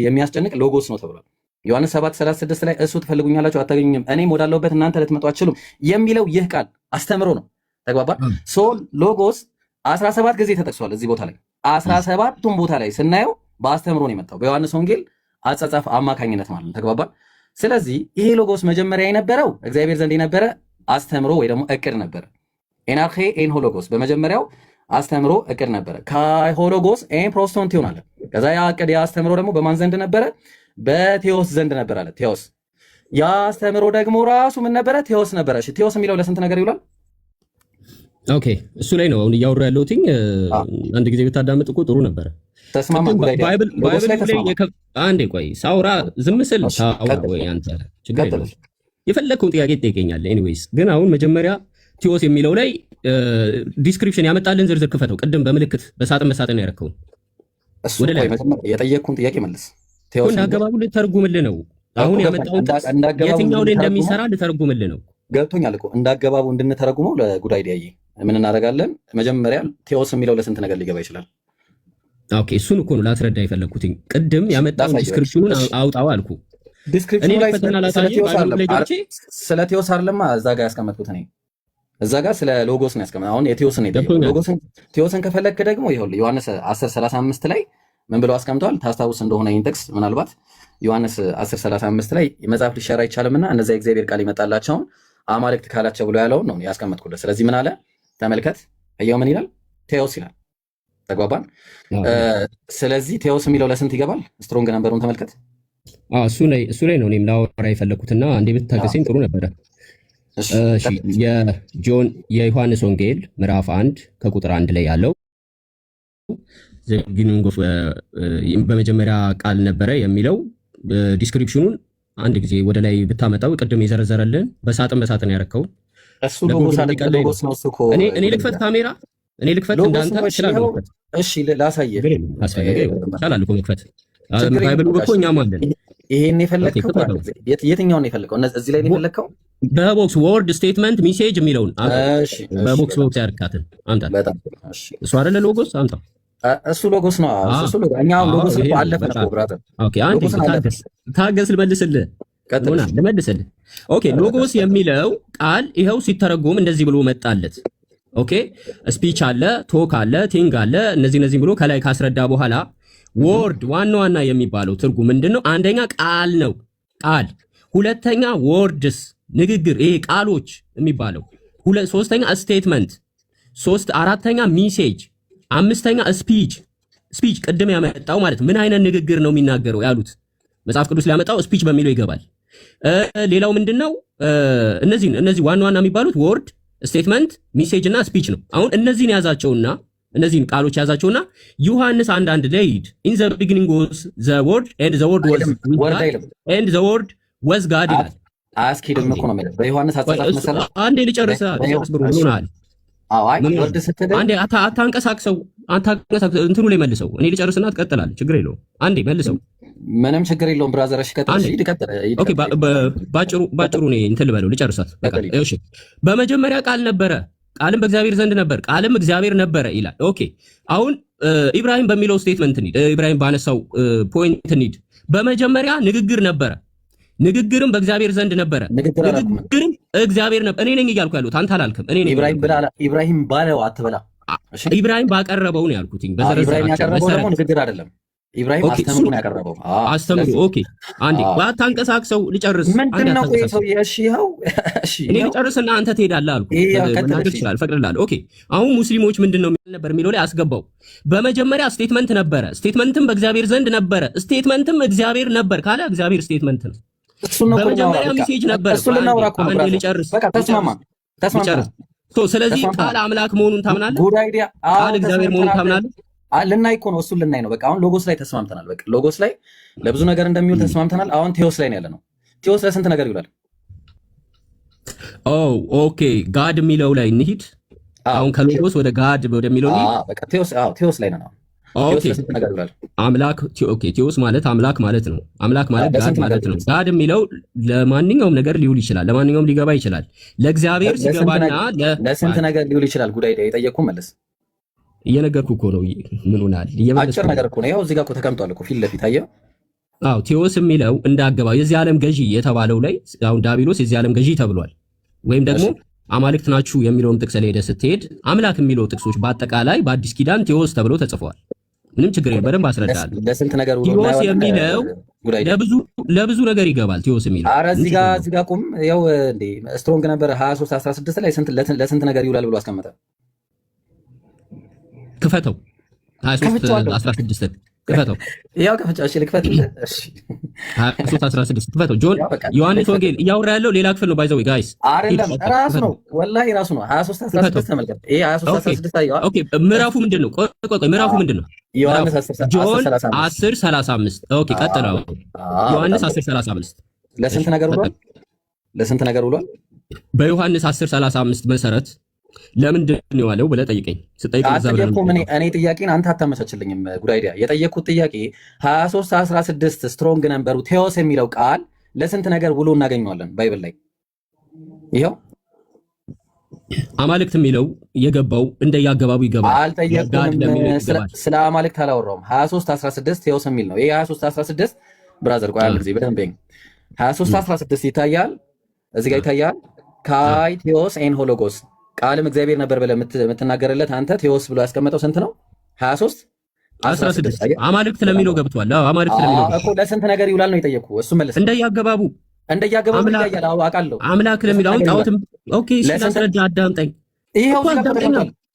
የሚያስጨንቅ ሎጎስ ነው ተብሏል። ዮሐንስ 7:36 ላይ እሱ ትፈልጉኛላችሁ አታገኙኝም፣ እኔም ወዳለሁበት እናንተ ልትመጡ አትችሉም የሚለው ይህ ቃል አስተምሮ ነው። ተግባባ። ሎጎስ 17 ጊዜ ተጠቅሷል እዚህ ቦታ ላይ። 17ቱም ቦታ ላይ ስናየው በአስተምሮ ነው የመጣው፣ በዮሐንስ ወንጌል አጻጻፍ አማካኝነት ማለት ነው። ተግባባ። ስለዚህ ይሄ ሎጎስ መጀመሪያ የነበረው እግዚአብሔር ዘንድ የነበረ አስተምሮ ወይ ደግሞ እቅድ ነበረ። ኤናርኬ ኤን ሆሎጎስ፣ በመጀመሪያው አስተምሮ እቅድ ነበረ። ከሆሎጎስ ኤን ፕሮስቶንት ይሆናል። ከዛ ያ እቅድ ያ አስተምሮ ደግሞ በማን ዘንድ ነበረ? በቴዎስ ዘንድ ነበር አለ። ቴዎስ ያ አስተምሮ ደግሞ ራሱ ምን ነበረ? ቴዎስ ነበረ። እሺ ቴዎስ የሚለው ለስንት ነገር ይውላል? ኦኬ እሱ ላይ ነው አሁን እያወራ ያለሁት። አንድ ጊዜ ብታዳምጥ እኮ ጥሩ ነበረ። ባይብል ላይ አንዴ ቆይ ሳውራ ዝም ስል ሳውራ ወይ አንተ ችግር የለም የፈለግከውን ጥያቄ ትጠይቀኛለህ። ኤኒዌይስ ግን አሁን መጀመሪያ ቲዎስ የሚለው ላይ ዲስክሪፕሽን ያመጣልን ዝርዝር ክፈተው። ቅድም በምልክት በሳጥን ያረከው እሱ ላይ የጠየቅኩን ጥያቄ መልስ። ቲዎስ እንዳገባቡ ልተርጉምልህ ነው። አሁን ያመጣውን የትኛው ላይ እንደሚሰራ ልተርጉምልህ ነው። ገብቶኛል እኮ እንዳገባቡ እንድንተረጉመው ለጉዳይ ዲያይ ምን እናደርጋለን? መጀመሪያ ቴዎስ የሚለው ለስንት ነገር ሊገባ ይችላል? ኦኬ እሱን እኮ ነው ላስረዳ የፈለኩት። ቅድም ያመጣውን ዲስክሪፕሽኑን አውጣው አልኩ። ዲስክሪፕሽኑ ላይ ስለ ቴዎስ አይደለማ እዛ ጋር ያስቀመጥኩት እኔ እዛ ጋር ስለ ሎጎስ ነው ያስቀመጥኩት። አሁን የቴዎስን ቴዎስን ከፈለክ ደግሞ ይኸውልህ ዮሐንስ 10:35 ላይ ምን ብለው አስቀምጠዋል? ታስታውስ እንደሆነ ይህን ጥቅስ ምናልባት ዮሐንስ 10:35 ላይ መጽሐፍ ሊሻር አይቻልምና እነዚያ የእግዚአብሔር ቃል ይመጣላቸውን አማልክት ካላቸው ብሎ ያለውን ነው ያስቀመጥኩለት። ስለዚህ ምን አለ ተመልከት። እያው ምን ይላል? ቴዎስ ይላል። ተግባባን? ስለዚህ ቴዎስ የሚለው ለስንት ይገባል? ስትሮንግ ነምበሩን ተመልከት። እሱ ላይ ነው እኔም ላወራ የፈለኩትና አንዴ ብታገሰኝ ጥሩ ነበረ። እሺ የዮሐንስ ወንጌል ምዕራፍ 1 ከቁጥር 1 ላይ ያለው በመጀመሪያ ቃል ነበረ የሚለው ዲስክሪፕሽኑን አንድ ጊዜ ወደ ላይ ብታመጣው ቅድም የዘረዘረልን በሳጥን ያረከው እሱ ሎጎስ ነው። እኔ ልክፈት ካሜራ እኔ ልክፈት እንዳንተ እችላለሁ። እሺ ላሳየህ። አስፈለገ ይቻላል እኮ መክፈት። ባይብል እኮ እኛም አለን። ይሄን የፈለከው የትኛውን ነው የፈለከው? እዚህ ላይ ነው የፈለከው? በቦክስ ወርድ ስቴትመንት ሜሴጅ የሚለውን እሺ፣ በቦክስ ያርካትን አምጣ። በጣም እሺ፣ እሱ አይደለ ሎጎስ አምጣ። እሱ ሎጎስ ነው። እሱ ሎጎስ እኛው ሎጎስ እኮ አለፈ ነው ብራዘር። ኦኬ አንዴ ታገስ ልመልስልህ። ቀጥታ ልመልስልህ። ኦኬ ሎጎስ የሚለው ቃል ይኸው ሲተረጎም እንደዚህ ብሎ መጣለት። ኦኬ ስፒች አለ፣ ቶክ አለ፣ ቲንግ አለ። እነዚህ ብሎ ከላይ ካስረዳ በኋላ ወርድ ዋና የሚባለው ትርጉም ምንድነው? አንደኛ ቃል ነው፣ ቃል። ሁለተኛ ወርድስ ንግግር፣ ይሄ ቃሎች የሚባለው። ሶስተኛ ስቴትመንት፣ አራተኛ ሚሴጅ፣ አምስተኛ ስፒች ቅድም ያመጣው ማለት ምን አይነት ንግግር ነው የሚናገረው ያሉት መጽሐፍ ቅዱስ ሊያመጣው ስፒች በሚለው ይገባል። ሌላው ምንድነው? እነዚህ ዋና የሚባሉት ወርድ ስቴትመንት ሚሴጅ እና ስፒች ነው። አሁን እነዚህን ያዛቸውና እነዚህን ቃሎች ያዛቸውና ዮሐንስ 1:1 ላይ ኢን ዘ ቢጊኒንግ ዋዝ ዘ ወርድ ኤንድ ዘ ወርድ ዋዝ ኤንድ ዘ ወርድ ዋዝ ጋድ ይላል። አስኪድም እኮ ነው ማለት በዮሐንስ አጻጻፍ መሰረት አንዴ ልጨርስ ብሎ ሆናል። አይ ወርድ ስትደይ አንዴ አታንቀሳቅሰው እንትኑ ላይ መልሰው። እኔ ልጨርስና ትቀጥላለህ፣ ችግር የለውም። አንዴ መልሰው ምንም ችግር የለውም ብራዘር። እሺ ቀጥል። እሺ ይቀጥል። ኦኬ ባጭሩ እኔ እንትን ልበለው ልጨርሳት። በቃ እሺ። በመጀመሪያ ቃል ነበረ፣ ቃልም በእግዚአብሔር ዘንድ ነበር፣ ቃልም እግዚአብሔር ነበረ ይላል። ኦኬ አሁን ኢብራሂም በሚለው ስቴትመንት እንሂድ። ኢብራሂም ባነሳው ፖይንት እንሂድ። በመጀመሪያ ንግግር ነበረ፣ ንግግርም በእግዚአብሔር ዘንድ ነበረ፣ ንግግርም እግዚአብሔር ነበር። እኔ ነኝ እያልኩ ያለሁት አንተ አላልክም። እኔ ነኝ። ኢብራሂም ባለው አትበላ። ኢብራሂም ባቀረበው ነው ያልኩት። ኢብራሂም ያቀረበው ደግሞ ንግግር አይደለም። ኢብራሂም አስተምሮ ነው ያቀረበው። አስተምሮ። ኦኬ አንዴ ባታንቀሳቅሰው ልጨርስ። ምንድነው ቆይ ሰው? እሺ ይኸው እሺ እኔ ልጨርስና አንተ ትሄዳለህ አልኩ። መናገር ይችላል፣ ፈቅድልሃለሁ። ኦኬ አሁን ሙስሊሞች ምንድነው ነበር የሚለው ላይ አስገባው። በመጀመሪያ ስቴትመንት ነበረ፣ ስቴትመንትም በእግዚአብሔር ዘንድ ነበረ፣ ስቴትመንትም እግዚአብሔር ነበር ካለ እግዚአብሔር ስቴትመንት ነው። በመጀመሪያ ሜሴጅ ነበር። አንዴ ልጨርስ። በቃ ተስማማ። ስለዚህ ቃል አምላክ መሆኑን ታምናለህ? ቃል እግዚአብሔር መሆኑን ታምናለህ? ልናይ እኮ ነው፣ እሱን ልናይ ነው። በቃ አሁን ሎጎስ ላይ ተስማምተናል። በቃ ሎጎስ ላይ ለብዙ ነገር እንደሚውል ተስማምተናል። አሁን ቴዎስ ላይ ነው ያለ ነው። ቴዎስ ለስንት ነገር ይውላል? ኦኬ ጋድ የሚለው ላይ እንሂድ። አሁን ከሎጎስ ወደ ጋድ ወደሚለው እንሂድ። በቃ ቴዎስ ላይ ነው። ቴዎስ ለስንት ነገር ይውላል? አምላክ። ኦኬ ቴዎስ ማለት አምላክ ማለት ነው። አምላክ ማለት ጋድ ማለት ነው። ጋድ የሚለው ለማንኛውም ነገር ሊውል ይችላል፣ ለማንኛውም ሊገባ ይችላል። ለእግዚአብሔር ሲገባና ለስንት ነገር ሊውል ይችላል? ጉዳይ የጠየቅኩ መልስ እየነገርኩ እኮ ነው። ምን ሆናል? አጭር ነገር እኮ ነው። ይኸው እዚህ ጋር እኮ ተቀምጧል እኮ ፊት ለፊት አየኸው። አዎ ቴዎስ የሚለው እንዳገባ የዚህ ዓለም ገዢ የተባለው ላይ አሁን ዳቢሎስ የዚህ ዓለም ገዢ ተብሏል። ወይም ደግሞ አማልክት ናችሁ የሚለውን ጥቅስ ላይ ሄደህ ስትሄድ አምላክ የሚለው ጥቅሶች በአጠቃላይ በአዲስ ኪዳን ቴዎስ ተብለው ተጽፈዋል። ምንም ችግር የለም። በደንብ አስረዳለሁ። ለስንት ነገር ቴዎስ የሚለው ለብዙ ነገር ይገባል። ቴዎስ የሚለው ኧረ እዚህ ጋር ቁም። ይኸው እንዴ ስትሮንግ ነበር 23:16 ላይ ለስንት ነገር ይውላል ብሎ አስቀመጠ። ክፈተው 23:16 ክፈተው። ያው ከፈጫሽ ልክፈት። እሺ 23:16 ክፈተው። ጆን ዮሐንስ ወንጌል እያወራ ያለው ሌላ ክፍል ነው። ባይ ዘ ዌይ ጋይስ አይደለም ራሱ ነው፣ ወላሂ ራሱ ነው። 23:16 ተመልከት። ይሄ 23:16 አየዋ። ኦኬ ምዕራፉ ምንድነው? ቆይ ምዕራፉ ምንድነው? ዮሐንስ 10:35 ኦኬ ቀጥለው። ዮሐንስ 10:35 ለስንት ነገር ብሏል? ለስንት ነገር ብሏል? በዮሐንስ 10:35 መሰረት ለምንድን ነው የዋለው ብለህ ጠይቀኝ። ስጠይቅ እኔ ጥያቄን አንተ አታመቻችልኝም። ጉዳይዲያ የጠየቅኩት ጥያቄ 23:16 ስትሮንግ ነምበሩ ቴዎስ የሚለው ቃል ለስንት ነገር ውሎ እናገኘዋለን ባይብል ላይ? ይኸው አማልክት የሚለው የገባው እንደየአገባቡ ይገባል። አልጠየቅኩም። ስለ አማልክት አላወራውም። 23:16 ቴዎስ የሚል ነው። ይሄ 23:16 ብራዘር ቆይ አንድ ጊዜ በደንብ 23:16 ይታያል፣ እዚህ ጋር ይታያል። ካይ ቴዎስ ኤን ሆሎጎስ ቃልም እግዚአብሔር ነበር ብለህ የምትናገርለት አንተ ቴዎስ ብሎ ያስቀመጠው ስንት ነው? 23:16 አማልክት ለሚለው ገብቷል። አዎ አማልክት ለሚለው እኮ ለስንት ነገር ይውላል ነው የጠየኩህ። እሱ መልስ እንደየአገባቡ ይታያል። አውቃለሁ። አምላክ ለሚለው አሁን ጣዖትም ኦኬ ስለሰረዳ አዳምጠኝ። ይሄው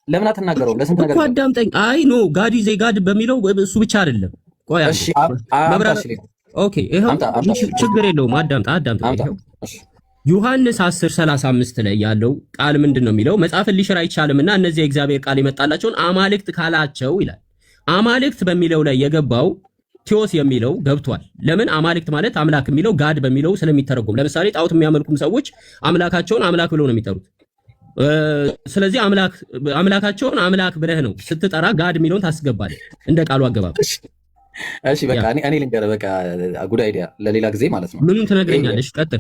ለምን አትናገረውም? ለስንት ነገር እኮ አዳምጠኝ። አይ ኖ ጋድ ኢዝ ጋድ በሚለው እሱ ብቻ አይደለም። ቆይ እሺ ኦኬ ይሄው ችግር የለውም። አዳምጠኝ። ይሄው ዮሐንስ 10:35 ላይ ያለው ቃል ምንድን ነው የሚለው? መጽሐፍን ሊሽር አይቻልምና እነዚህ የእግዚአብሔር ቃል የመጣላቸውን አማልክት ካላቸው ይላል። አማልክት በሚለው ላይ የገባው ቴዎስ የሚለው ገብቷል። ለምን? አማልክት ማለት አምላክ የሚለው ጋድ በሚለው ስለሚተረጎም። ለምሳሌ ጣዖት የሚያመልኩም ሰዎች አምላካቸውን አምላክ ብለው ነው የሚጠሩት። ስለዚህ አምላካቸውን አምላክ ብለህ ነው ስትጠራ ጋድ የሚለውን ታስገባለህ እንደ ቃሉ አገባብ። እሺ በቃ እኔ ልንገርህ። በቃ ጉድ አይዲያ ለሌላ ጊዜ ማለት ነው። ምኑን ትነግረኛለሽ? ቀጥል።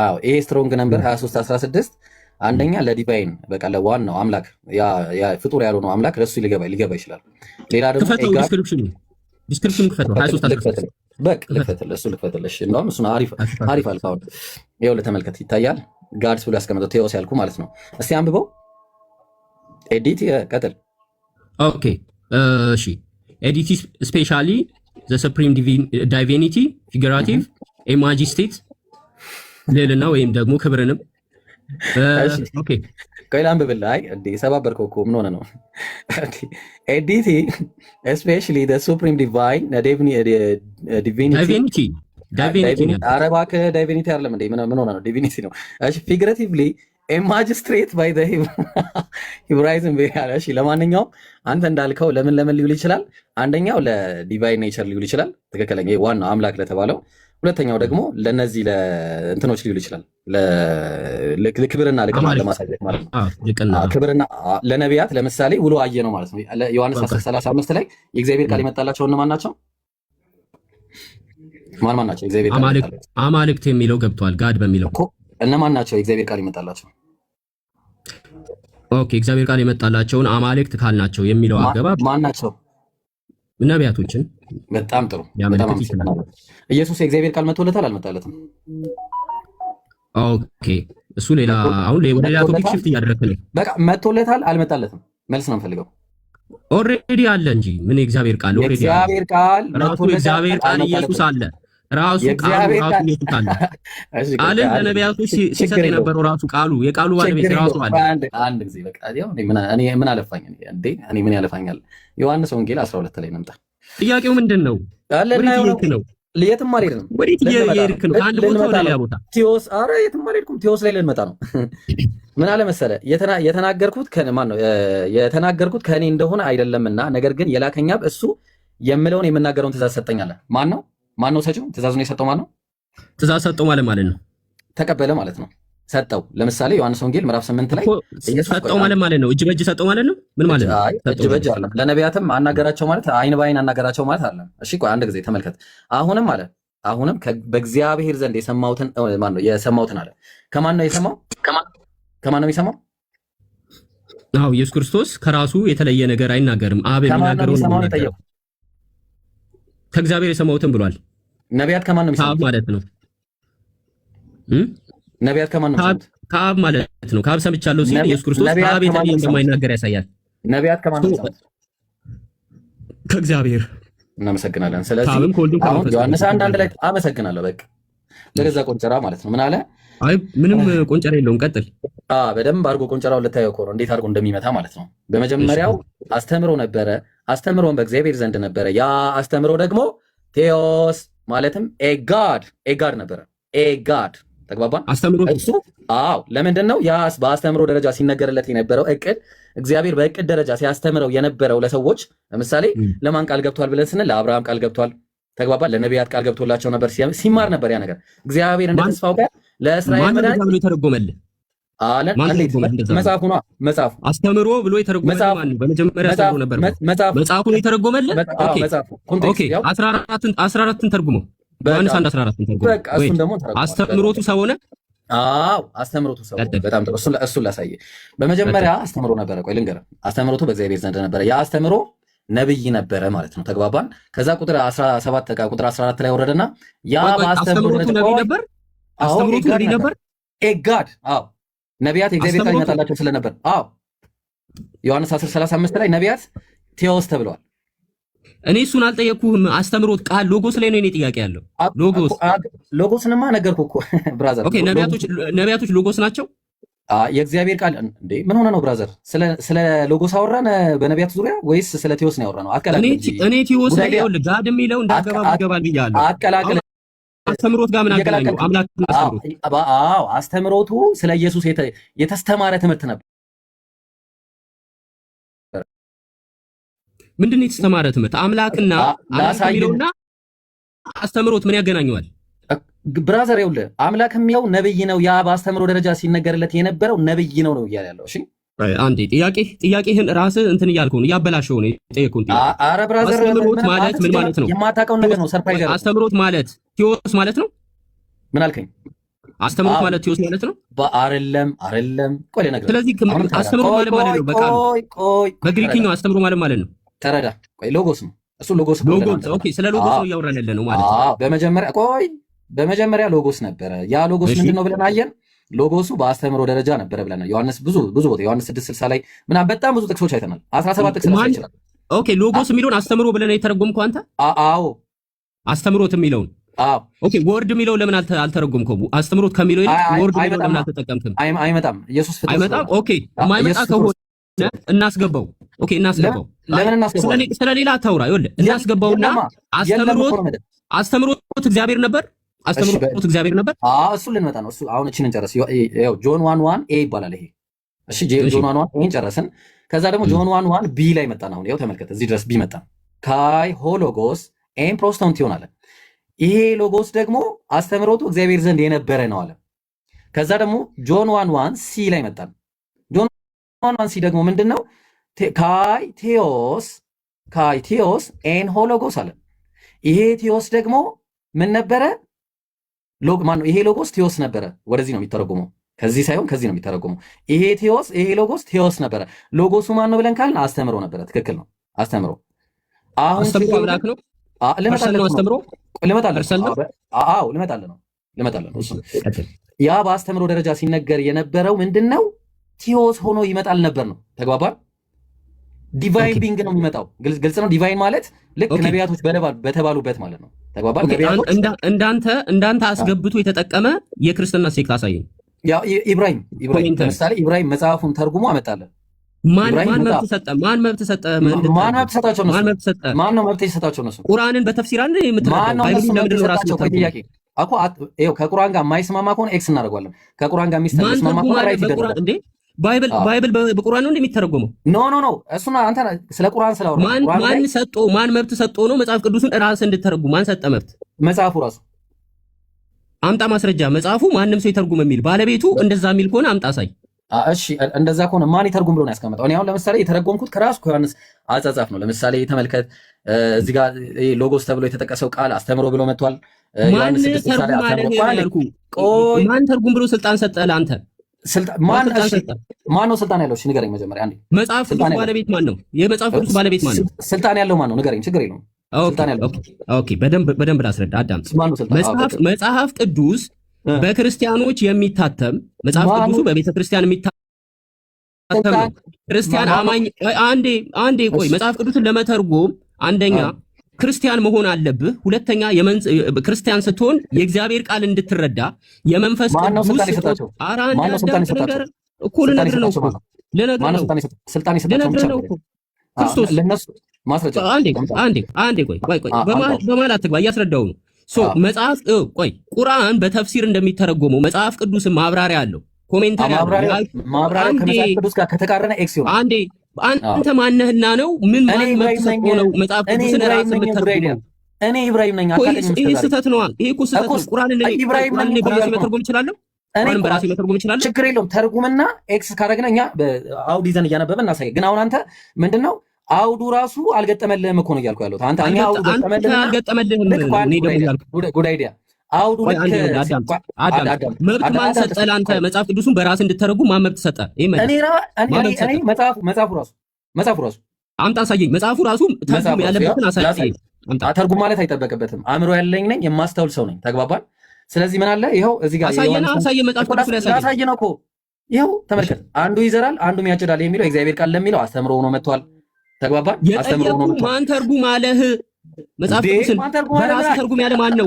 አዎ ይሄ ስትሮንግ ነምበር 23:16 አንደኛ ለዲቫይን በቃ ለዋናው አምላክ ያ ፍጡር ያልሆነው አምላክ ለሱ ሊገባ ይችላል። ሌላ ደግሞ ዲስክሪፕሽን ክፈተው 23:16 በቃ ልክፈትልህ፣ ልክፈትልህ። እንደውም እሱን አሪፍ አልክ። አሁን ይኸውልህ ተመልከት፣ ይታያል ጋድስ ብሎ ያስቀመጠው ቴዎስ ያልኩህ ማለት ነው። እስቲ አንብበው። ኤዲት ቀጥል። ኦኬ እሺ ኤዲቲ ስፔሻሊ ዘ ሱፕሪም ዲቪኒቲ ፊጉራቲቭ ማጂስቴት ልዕልና ወይም ደግሞ ክብርንም ኦኬ ቆይ ላንብብልህ። አይ እንዴ ሰባበርከው እኮ ምን ሆነ ነው? ኤዲቲ ስፔሻሊ ዘ ሱፕሪም ዲቪኒቲ ኧረ እባክህ ዲቪኒቲ አይደለም እንዴ? ምን ሆነ ነው? ዲቪኒቲ ነው። እሺ ፊጉራቲቭሊ ማጅስትሬት ባይ ዘ ሂብራይዝም ያለ። እሺ ለማንኛውም አንተ እንዳልከው ለምን ሊውል ይችላል? አንደኛው ለዲቫይን ኔቸር ሊውል ይችላል፣ ትክክለኛ ዋናው አምላክ ለተባለው። ሁለተኛው ደግሞ ለነዚህ ለእንትኖች ሊውል ይችላል፣ ለክብርና ልቅና ለማሳየት ማለት ነው። ክብርና ለነቢያት ለምሳሌ ውሎ አየ ነው ማለት ነው። ዮሐንስ 10:35 ላይ የእግዚአብሔር ቃል የመጣላቸው እነማን ናቸው? ማን ናቸው የእግዚአብሔር ቃል ይመጣላቸው? አማልክት የሚለው ገብቷል። ጋድ በሚለው እኮ እነማን ናቸው የእግዚአብሔር ቃል ይመጣላቸው? ኦኬ እግዚአብሔር ቃል የመጣላቸውን አማልክት ካልናቸው የሚለው አገባብ ማን ናቸው? ነቢያቶችን። በጣም ጥሩ። በጣም አመሰግናለሁ። ኢየሱስ የእግዚአብሔር ቃል መጥቶለታል አልመጣለትም? ኦኬ እሱ ሌላ አሁን ወደ ሌላ ቶፒክ ሽፍት እያደረግን ነው። በቃ መጥቶለታል አልመጣለትም? መልስ ነው የምፈልገው። ኦልሬዲ አለ እንጂ ምን የእግዚአብሔር ቃል ኦልሬዲ የእግዚአብሔር ቃል ራሱ የእግዚአብሔር ቃል ኢየሱስ አለ። ራሱ ቃሉ ራሱ ኢየሱስ አለ። ቃልን ለነቢያቶች ሲሰጥ የነበረው ራሱ ቃሉ የቃሉ ባለቤት ራሱ አለ። አንድ ጊዜ በቃ እኔ ምን አለፋኝ እንዴ? እኔ ምን ያለፋኛል? ዮሐንስ ወንጌል 12 ላይ ነምጣ። ጥያቄው ምንድን ነው? ወዴት ነው? የትም አልሄድንም። ወዴት እየሄድክ ነው? ከአንድ ቦታ ወደ ሌላ ቦታ። ቴዎስ ኧረ የትም አልሄድኩም። ቴዎስ ላይ ልንመጣ ነው። ምን አለ መሰለ የተናገርኩት ከእኔ እንደሆነ አይደለምና ነገር ግን የላከኝ አብ እሱ የምለውን የምናገረውን ትእዛዝ ሰጠኛለ። ማን ነው ሰጪው? ትእዛዙን የሰጠው ማን ነው? ትእዛዝ ሰጠው ማለት ነው ተቀበለ ማለት ነው። ሰጠው። ለምሳሌ ዮሐንስ ወንጌል ምዕራፍ 8 ላይ ሰጠው ማለት ነው። እጅ በእጅ ሰጠው ማለት ነው። ምን ማለት ነው? እጅ በእጅ አለ። ለነቢያትም አናገራቸው ማለት አይን በአይን አናገራቸው ማለት አለ። እሺ ቆይ አንድ ጊዜ ተመልከት። አሁንም በእግዚአብሔር ዘንድ የሰማሁትን አለ። ከማን ነው የሰማው? ከማን ነው የሚሰማው? አዎ ኢየሱስ ክርስቶስ ከራሱ የተለየ ነገር አይናገርም። አብ የሚናገረው ነው። ከእግዚአብሔር የሰማሁትን ብሏል። ነቢያት ከማን ነው የሚሰሙት? ማለት ነው። ነቢያት ከማን ነው የሚሰሙት? ከአብ ማለት ነው። ከአብ ሰምቻለሁ ሲል ኢየሱስ ክርስቶስ ከአብ የተለየ እንደማይናገር ያሳያል። ነቢያት ከማን ነው የሚሰሙት? ከእግዚአብሔር። እናመሰግናለን። ስለዚህ አሁን ዮሐንስ 1:1 ላይ አመሰግናለሁ። በቃ ለገዛ ቆንጨራ ማለት ነው። ምን አለ? አይ ምንም ቆንጨራ የለውም። ቀጥል። በደንብ አድርጎ ቆንጨራውን ልታየው እኮ ነው፣ እንዴት አድርጎ እንደሚመታ ማለት ነው። በመጀመሪያው አስተምሮ ነበረ፣ አስተምሮን በእግዚአብሔር ዘንድ ነበረ። ያ አስተምሮ ደግሞ ቴዎስ ማለትም ኤጋድ ነበረ። ኤጋድ ተግባባን። አስተምሮ እሱ ለምንድን ነው ያ በአስተምሮ ደረጃ ሲነገርለት የነበረው እቅድ እግዚአብሔር በእቅድ ደረጃ ሲያስተምረው የነበረው ለሰዎች ለምሳሌ ለማን ቃል ገብቷል ብለን ስንል ለአብርሃም ቃል ገብቷል። ተግባባን። ለነቢያት ቃል ገብቶላቸው ነበር። ሲማር ነበር ያ ነገር እግዚአብሔር እንደ ተስፋው ቃል ለእስራኤል መድኃኒት ብሎ የተረጎመልህ አለን። መጽሐፉ ነው መጽሐፉ አስተምሮ ብሎ የተረጎመልህ ማን ነው? በመጀመሪያ አስተምሮ ነበር። መጽሐፉን የተረጎመልህ ኦኬ 14ን ተርጉመው ዮሐንስ 1:14ን ተርጉመው አስተምሮቱ ሰው ሆነ። አስተምሮቱ ሰው በጣም ጥሩ። እሱን ላሳየህ። በመጀመሪያ አስተምሮ ነበረ። ቆይ ልንገርህ። አስተምሮቱ በእግዚአብሔር ዘንድ ነበረ። ያ አስተምሮ ነብይ ነበረ ማለት ነው። ተግባባን። ከዛ ቁጥር 17 ቁጥር 14 ላይ ወረደና ያ በአስተምሮቱ ነብይ ነበር። አስተምሮቱ ነብይ ነበር። ኤጋድ ነቢያት የእግዚአብሔር ቃል ይመጣላቸው ስለነበር ዮሐንስ 10:35 ላይ ነቢያት ቴዎስ ተብለዋል። እኔ እሱን አልጠየቅኩህም። አስተምሮት ቃል ሎጎስ ላይ ነው የኔ ጥያቄ ያለው። ሎጎስንማ ነገርኩህ እኮ ብራዘር። ኦኬ ነቢያቶች ሎጎስ ናቸው። የእግዚአብሔር ቃል እንዴ ምን ሆነ ነው ብራዘር? ስለ ሎጎስ አወራን በነቢያት ዙሪያ ወይስ ስለ ቴዎስ ነው ያወራነው? እኔ ቴዎስ ላይ ይኸውልህ ጋድ የሚለው እንዳገባብ ይገባል ብያለሁ። አቀላቅለ አስተምሮት ጋር ምን አገናኘው? አምላክ አስተምሮቱ ስለ ኢየሱስ የተስተማረ ትምህርት ነበር። ምንድነው የተስተማረ ትምህርት? አምላክና የሚለውና አስተምሮት ምን ያገናኘዋል? ብራዘር ይኸውልህ አምላክ የሚለው ነብይ ነው። ያ በአስተምሮ ደረጃ ሲነገርለት የነበረው ነብይ ነው እያለ ያለው። እሺ አንዴ ጥያቄህን ራስህ እንትን እያልከው ነው፣ እያበላሸው ነው የጠየቁን ጥያቄ። ኧረ ብራዘር አስተምሮት ማለት ምን ማለት ነው? የማታውቀውን ነገር ነው። ሰርፕራይዝ ያለው አስተምሮት ማለት ቴዎስ ማለት ነው። ምን አልከኝ? አስተምሮት ማለት ቴዎስ ማለት ነው። አይደለም። ቆይ ልነግርህ። ስለዚህ አስተምሮት ማለት ነው በቃሉ በግሪክኛው አስተምሮ ማለት ነው። ተረዳ። ቆይ ሎጎስ ነው እሱ። ሎጎስ ኦኬ፣ ስለ ሎጎስ ነው እያወራን ያለ ነው ማለት ነው። በመጀመሪያ ሎጎስ ነበረ። ያ ሎጎስ ምንድነው ብለን አየን። ሎጎሱ በአስተምሮ ደረጃ ነበረ ብለናል። ዮሐንስ ብዙ ቦታ ዮሐንስ 6:60 ላይ ምናምን በጣም ብዙ ጥቅሶች አይተናል። 17 ጥቅስ ላይ ይችላል። ኦኬ ሎጎስ የሚለውን አስተምሮ ብለን የተረጎምከው አንተ? አዎ አስተምሮት የሚለውን ኦኬ። ወርድ የሚለው ለምን አልተረጎምከው? አስተምሮት ከሚለው ይልቅ ወርድ የሚለው ለምን አልተጠቀምክም? አይመጣም። ኢየሱስ ፍቅር አይመጣም። ኦኬ የማይመጣ ከሆነ እናስገባው። ኦኬ እናስገባው። ለምን እናስገባው? ስለሌላ አታውራ። ይኸውልህ እናስገባውና አስተምሮት እግዚአብሔር ነበር። አስተምሮት እግዚአብሔር ነበር። እሱን ልንመጣ ነው። እሱ አሁን እቺን እንጨርስ። ጆን 1:1 ኤ ይባላል ይሄ። እሺ ጆን 1:1 ኤን ጨረስን። ከዛ ደግሞ ጆን 1:1 ቢ ላይ መጣን። አሁን ይኸው ተመልከት፣ እዚህ ድረስ ቢ መጣን። ካይ ሆሎጎስ ኤን ፕሮስቶንት ይሆናል። ይሄ ሎጎስ ደግሞ አስተምሮቱ እግዚአብሔር ዘንድ የነበረ ነው አለ። ከዛ ደግሞ ጆን 1:1 ሲ ላይ መጣን። ጆን 1:1 ሲ ደግሞ ምንድነው? ካይ ቴዎስ ኤን ሆሎጎስ አለ። ይሄ ቴዎስ ደግሞ ምን ነበረ? ማነው ይሄ ሎጎስ? ቴዎስ ነበረ። ወደዚህ ነው የሚተረጉመው፣ ከዚህ ሳይሆን ከዚህ ነው የሚተረጉመው። ይሄ ቴዎስ፣ ይሄ ሎጎስ ቴዎስ ነበረ። ሎጎሱ ማን ነው ብለን ካልን አስተምሮ ነበረ። ትክክል ነው፣ አስተምሮ። አሁን አስተምሮ አምላክ ነው። ልመጣልህ ነው። ያ በአስተምሮ ደረጃ ሲነገር የነበረው ምንድን ነው? ቲዮስ ሆኖ ይመጣል ነበር ነው። ተግባባል? ዲቫይን ቢንግ ነው የሚመጣው። ግልጽ ነው። ዲቫይን ማለት ልክ ነቢያቶች በተባሉበት ማለት ነው። ተግባባል? እንዳንተ አስገብቶ የተጠቀመ የክርስትና ሴክት አሳየኝ። ኢብራሂም ለምሳሌ ኢብራሂም መጽሐፉን ተርጉሞ አመጣለን። ማን መብት ሰጠ? ማን መብት ሰጣቸው? ማን ነው መብት የሰጣቸው? እነሱ ቁርአንን በተፍሲር አንድ የምትረዳው ከቁርአን ጋር የማይስማማ ከሆነ ኤክስ እናደርገዋለን። ከቁርአን ጋር የሚስማማ ከሆነ ራይት ይደረጋል። ባይብል በቁርአን ነው እንደሚተረጎመው? ኖ እሱና አንተ ስለ ቁርአን ስላወራ ማን መብት ሰጥቶ ነው መጽሐፍ ቅዱስን ራስህ እንድትተረጉም? ማን ሰጠ መብት? መጽሐፉ ራሱ። አምጣ ማስረጃ። መጽሐፉ ማንም ሰው ይተርጉም የሚል ባለቤቱ እንደዛ የሚል ከሆነ አምጣ አሳይ። እሺ እንደዛ ከሆነ ማን ይተርጉም ብሎ ነው ያስቀመጠው? እኔ አሁን ለምሳሌ የተረጎምኩት ከራሱ ከዮሐንስ አጻጻፍ ነው። ለምሳሌ ተመልከት፣ እዚህ ጋር ሎጎስ ተብሎ የተጠቀሰው ቃል አስተምሮ ብሎ መጥቷል። ማን ተርጉም ብሎ ስልጣን ሰጠ ለአንተ? ማን ነው ስልጣን ያለው? እሺ ንገረኝ መጀመሪያ አንዴ። መጽሐፍ ቅዱስ ባለቤት ማን ነው? የመጽሐፍ ቅዱስ ባለቤት ማን ነው? ስልጣን ያለው ማን ነው? ንገረኝ፣ ችግር የለውም። ኦኬ በደንብ ላስረዳ። አዳምጥ። መጽሐፍ ቅዱስ በክርስቲያኖች የሚታተም መጽሐፍ ቅዱሱ በቤተ ክርስቲያን የሚታተም ነው። ክርስቲያን አማኝ አንዴ ቆይ። መጽሐፍ ቅዱስን ለመተርጎም አንደኛ ክርስቲያን መሆን አለብህ። ሁለተኛ ክርስቲያን ስትሆን የእግዚአብሔር ቃል እንድትረዳ የመንፈስ ቅዱስ ስልጣን እኩል ነገር ነው ክርስቶስ አንዴ ቆይ በማለት አትግባ፣ እያስረዳው ነው። መጽሐፍ ቆይ ቁርአን በተፍሲር እንደሚተረጎመው መጽሐፍ ቅዱስ ማብራሪያ አለው፣ ኮሜንታሪ ማብራሪያ ከመጽሐፍ ቅዱስ ጋር ከተቃረነ ኤክስ ይሆናል። አንተ ማነህና ነው? ምን ማለት ነው? መጽሐፍ ቅዱስን ራስህ የምትተረጉመው? እኔ ኢብራሂም ነኝ። ይሄ ስህተት ነው። ይሄ እኮ ስህተት ነው። ቁርአንን በራሴ መተርጎም እችላለሁ። በራሴ መተርጎም እችላለሁ። ችግር የለውም። ተርጉምና ኤክስ ካደረግን እኛ አውድ ይዘን እያነበብን እናሳይ። ግን አሁን አንተ ምንድነው አውዱ ራሱ አልገጠመልህም እኮ ነው እያልኩ ያለሁት። አንተ አልገጠመልህም። ጉድ አይዲያ አውዱ መብት ማን ሰጠ ለአንተ? መጽሐፍ ቅዱሱን በራስህ እንድትተረጉም ማን መብት ሰጠ? መጽሐፉ ራሱ አምጣ አሳየኝ። መጽሐፉ ራሱ ተርጉም ያለበትን አሳየኝ። ተርጉም ማለት አይጠበቅበትም። አእምሮ ያለኝ ነኝ፣ የማስተውል ሰው ነኝ። ተግባባል? ስለዚህ ምን አለ? ይኸው እዚህ ጋር አሳየን። መጽሐፍ ቅዱስ ላይ ያሳየን እኮ ይኸው ተመልከት። አንዱ ይዘራል አንዱም ያጭዳል የሚለው የእግዚአብሔር ቃል ለሚለው አስተምሮ ሆኖ መጥቷል። ተግባባል? አስተምሮ ሆኖ መጥቷል። ማን ተርጉም አለህ? መጽሐፍ ቅዱስን በራስህ ተርጉም ያለ ማን ነው?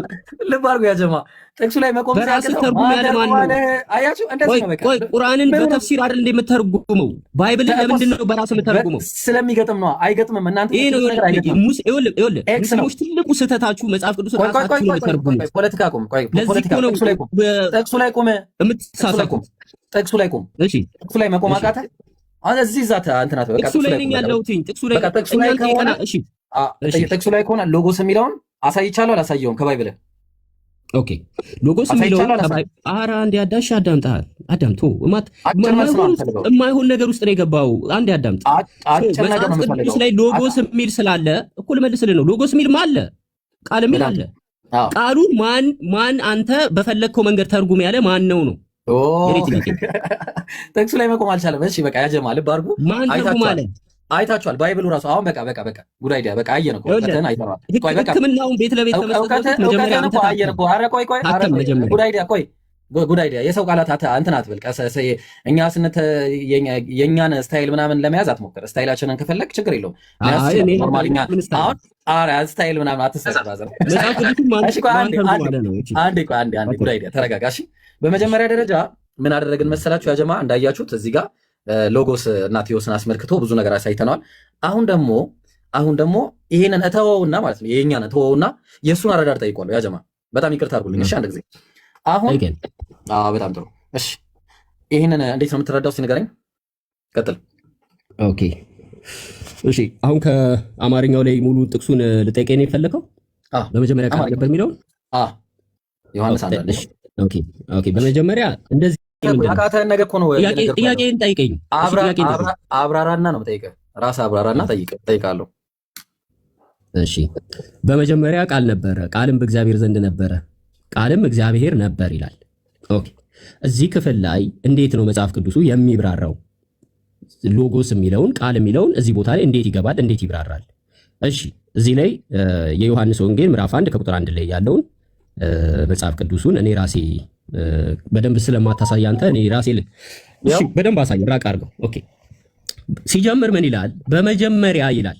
ልብ አድርጎ ያጀማ ጥቅሱ ላይ መቆም በራስህ ተርጉም ያለ ማን ነው? አያችሁ፣ እንደዚህ ነው። በቃ ቆይ ቁርአንን በተፍሲር አይደል እንደምትተረጉመው? ባይብል ለምንድን ነው በራስህ የምትተረጉመው? ስለሚገጥም ነው። አይገጥምም። እናንተ ይሄ ነው ሙስሊሞች ትልቁ ስህተታችሁ መጽሐፍ ቅዱስ ራሳችሁ ነው የምትተረጉሙት። ፖለቲካ ቆም። ቆይ ፖለቲካ ጥቅሱ ላይ ቆም። የምትሳሳቱት ጥቅሱ ላይ ቆም። እሺ ጥቅሱ ላይ መቆም አቃተህ? እዚህ ዛት አንተናት በቃ ጥቅሱ ላይ ነኝ ያለሁት። ጥቅሱ ላይ ከሆነ እሺ ጥቅሱ ላይ ከሆነ ሎጎስ የሚለውን አሳይቻለሁ አላሳየውም? ከባይብል ኦኬ ሎጎስ የሚለውን ኧረ አንዴ አዳሽ አዳምጦ የማይሆን ነገር ውስጥ ነው የገባው። አንዴ አዳምጥ። መጽሐፍ ቅዱስ ላይ ሎጎስ የሚል ስላለ እኮ ልመልስልህ ነው። ሎጎስ የሚል አለ፣ ቃል የሚል አለ። ቃሉን ማን አንተ በፈለግከው መንገድ ተርጉም ያለ ማን ነው? ጥቅሱ ላይ መቆም አልቻለም። እሺ በቃ ያጀማ ልብ አድርጉ። ማን ተርጉም አለ? አይታችኋል። ባይብሉ ራሱ አሁን በቃ ጉድ አይዲያ በቃ አየን እኮ እውቀትህን አይተነዋል። ቆይ በቃ ሕክምናውን ቤት ለቤት ተመስጠት መጀመሪያ አንተ አየን እኮ። ኧረ ቆይ ጉድ አይዲያ ቆይ ጉድ አይዲያ የሰው ቃላት እንትን አትበል። እኛ የእኛን ስታይል ምናምን ለመያዝ አትሞክር። ስታይላችንን ከፈለግ ችግር የለውም። ኖርማልኛ አሁን ስታይል ምናምን አትሰባዘር። አንዴ ጉድ አይዲያ ተረጋጋ። እሺ በመጀመሪያ ደረጃ ምን አደረግን መሰላችሁ ያጀማ? እንዳያችሁት እዚህ ጋር ሎጎስ እና ቴዎስን አስመልክቶ ብዙ ነገር አሳይተነዋል። አሁን ደግሞ ይሄንን እተወውና ማለት ነው የኛን እተወውና የእሱን አረዳድ ጠይቋለሁ። ያጀማ በጣም ይቅርታ አድርጉልኝ። እሺ አንድ ጊዜ አሁን በጣም ጥሩ። እሺ ይሄንን እንዴት ነው የምትረዳው? እስኪ ንገረኝ። ቀጥል። ኦኬ እሺ አሁን ከአማርኛው ላይ ሙሉ ጥቅሱን ልጠይቀኝ ነው የፈለከው? በመጀመሪያ ቃል ነበር የሚለው ዮሐንስ አንድ። ኦኬ በመጀመሪያ እንደዚህ ያቃተህን ነገር እኮ ነው። ጥያቄን ጠይቀኝ። አብራራና ነው የምጠይቀህ። ራስህ አብራራና ጠይቃለሁ። እሺ በመጀመሪያ ቃል ነበረ፣ ቃልም በእግዚአብሔር ዘንድ ነበረ፣ ቃልም እግዚአብሔር ነበር ይላል። ኦኬ እዚህ ክፍል ላይ እንዴት ነው መጽሐፍ ቅዱሱ የሚብራራው? ሎጎስ የሚለውን ቃል የሚለውን እዚህ ቦታ ላይ እንዴት ይገባል? እንዴት ይብራራል? እሺ እዚህ ላይ የዮሐንስ ወንጌል ምዕራፍ 1 ከቁጥር 1 ላይ ያለውን መጽሐፍ ቅዱሱን እኔ ራሴ በደንብ ስለማታሳይ አንተ እኔ ራሴ እሺ በደንብ አሳይ፣ ራቅ አድርገው። ኦኬ ሲጀምር ምን ይላል? በመጀመሪያ ይላል።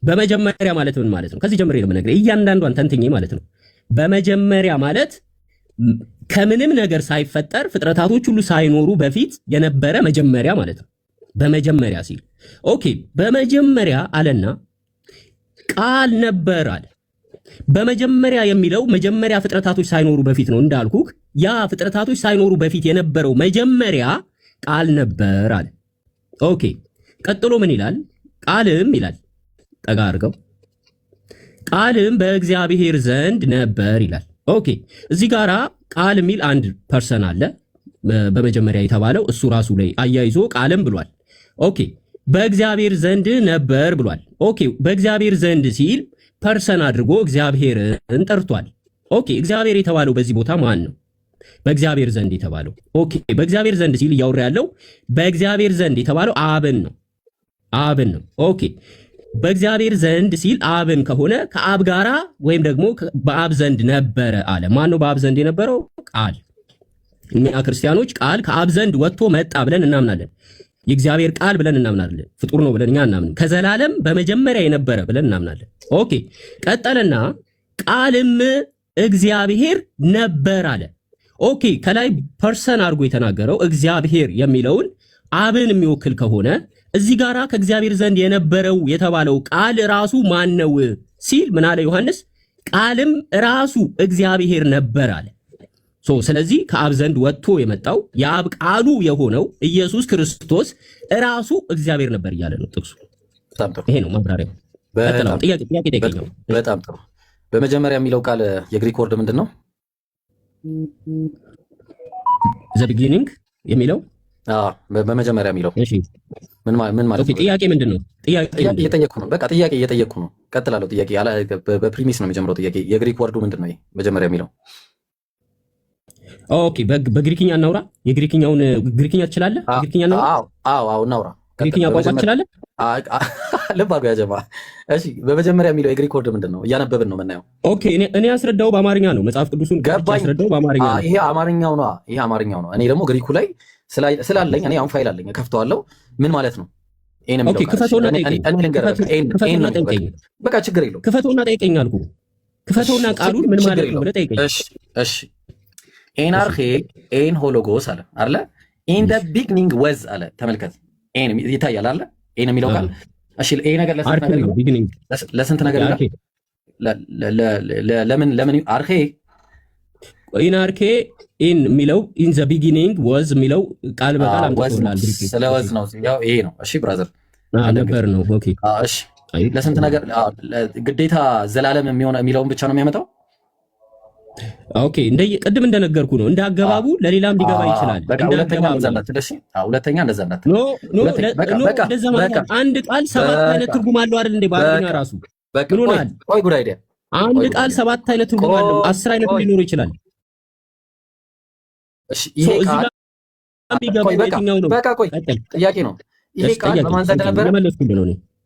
በመጀመሪያ ማለት ምን ማለት ነው? ከዚህ ጀምሬ ነው የምነግርህ እያንዳንዷን ተንትኜ ማለት ነው። በመጀመሪያ ማለት ከምንም ነገር ሳይፈጠር ፍጥረታቶች ሁሉ ሳይኖሩ በፊት የነበረ መጀመሪያ ማለት ነው። በመጀመሪያ ሲል ኦኬ በመጀመሪያ አለና ቃል ነበር አለ። በመጀመሪያ የሚለው መጀመሪያ ፍጥረታቶች ሳይኖሩ በፊት ነው እንዳልኩህ። ያ ፍጥረታቶች ሳይኖሩ በፊት የነበረው መጀመሪያ ቃል ነበር አለ። ኦኬ ቀጥሎ ምን ይላል? ቃልም ይላል፣ ጠጋ አድርገው፣ ቃልም በእግዚአብሔር ዘንድ ነበር ይላል። ኦኬ እዚህ ጋራ ቃል የሚል አንድ ፐርሰን አለ በመጀመሪያ የተባለው እሱ ራሱ ላይ አያይዞ ቃልም ብሏል። ኦኬ በእግዚአብሔር ዘንድ ነበር ብሏል። ኦኬ በእግዚአብሔር ዘንድ ሲል ፐርሰን አድርጎ እግዚአብሔርን ጠርቷል። ኦኬ እግዚአብሔር የተባለው በዚህ ቦታ ማን ነው? በእግዚአብሔር ዘንድ የተባለው። ኦኬ በእግዚአብሔር ዘንድ ሲል እያወራ ያለው በእግዚአብሔር ዘንድ የተባለው አብን ነው። አብን ነው። ኦኬ በእግዚአብሔር ዘንድ ሲል አብን ከሆነ ከአብ ጋራ ወይም ደግሞ በአብ ዘንድ ነበረ አለ። ማን ነው በአብ ዘንድ የነበረው? ቃል። እኛ ክርስቲያኖች ቃል ከአብ ዘንድ ወጥቶ መጣ ብለን እናምናለን። የእግዚአብሔር ቃል ብለን እናምናለን። ፍጡር ነው ብለን እኛ እናምናለን። ከዘላለም በመጀመሪያ የነበረ ብለን እናምናለን። ኦኬ ቀጠለና ቃልም እግዚአብሔር ነበር አለ። ኦኬ ከላይ ፐርሰን አድርጎ የተናገረው እግዚአብሔር የሚለውን አብን የሚወክል ከሆነ እዚህ ጋራ ከእግዚአብሔር ዘንድ የነበረው የተባለው ቃል ራሱ ማን ነው ሲል ምን አለ ዮሐንስ? ቃልም ራሱ እግዚአብሔር ነበር አለ። ስለዚህ ከአብ ዘንድ ወጥቶ የመጣው የአብ ቃሉ የሆነው ኢየሱስ ክርስቶስ ራሱ እግዚአብሔር ነበር እያለ ነው ጥቅሱ። ይሄ ነው ማብራሪያው። ጥያቄ ጠይቀኝ። በጣም ጥሩ። በመጀመሪያ የሚለው ቃል የግሪክ ወርድ ምንድን ነው? ዘ ቢጊኒንግ የሚለው በመጀመሪያ የሚለው ምን ማለት ነው? ጥያቄ ምንድን ነው? ጥያቄ እየጠየቅኩ ነው። በቃ ጥያቄ እየጠየቅኩ ነው። ቀጥላለሁ። ጥያቄ በፕሪሚስ ነው የሚጀምረው ጥያቄ። የግሪክ ወርዱ ምንድን ነው? መጀመሪያ የሚለው ኦኬ በግሪክኛ እናውራ። የግሪክኛውን ግሪክኛ ትችላለህ? ግሪክኛ እናውራ። አዎ እናውራ። ግሪክኛ ቋንቋ ትችላለህ? ልብ አድርጎ ያጀማ። እሺ በመጀመሪያ የሚለው የግሪክ ወርድ ምንድን ነው? እያነበብን ነው የምናየው። ኦኬ እኔ ያስረዳው በአማርኛ ነው። መጽሐፍ ቅዱሱን ያስረዳው በአማርኛ ነው። ይሄ አማርኛው ነው። ይሄ አማርኛው ነው። እኔ ደግሞ ግሪኩ ላይ ስላለኝ እኔ አሁን ፋይል አለኝ፣ ከፍተዋለሁ። ምን ማለት ነው? ኦኬ ክፈተውና ጠይቀኝ። በቃ ችግር የለውም። ክፈተውና ጠይቀኝ አልኩህ። ክፈተውና ቃሉን ምን ማለት ነው ብለህ ጠይቀኝ። እሺ ኤናርኬ ኤን ሆሎጎስ አለ አይደለ? ኢን ዘ ቢግኒንግ ወዝ አለ። ተመልከት፣ ኤን ይታያል አለ። ኤን የሚለው ቃል እሺ፣ ኤ ነገር ለስንት ነገር ይላል? ለምን አርኬ ኢናርኬ ኢን የሚለው ኢን ዘ ቢጊኒንግ ወዝ የሚለው ቃል በቃል አምጥቶናል። ስለ ወዝ ነው ያው ይሄ ነው። እሺ ብራዘር ነበር ነው። ኦኬ እሺ ለስንት ነገር ግዴታ ዘላለም የሚለውን ብቻ ነው የሚያመጣው? ኦኬ ቅድም እንደነገርኩ ነው። እንደ አገባቡ ለሌላም ሊገባ ይችላል። ሁለተኛ እንደዛ አንድ ቃል ሰባት አይነት ትርጉም አለው አይደል እንዴ? በአማርኛ ራሱ ቆይ ጉድ አይዲያ አንድ ቃል ሰባት አይነት ትርጉም አለው። 10 አይነት ሊኖር ይችላል። እሺ ይሄ ቃል ጥያቄ ነው። ይሄ ቃል በማን ዘንድ ነበረ?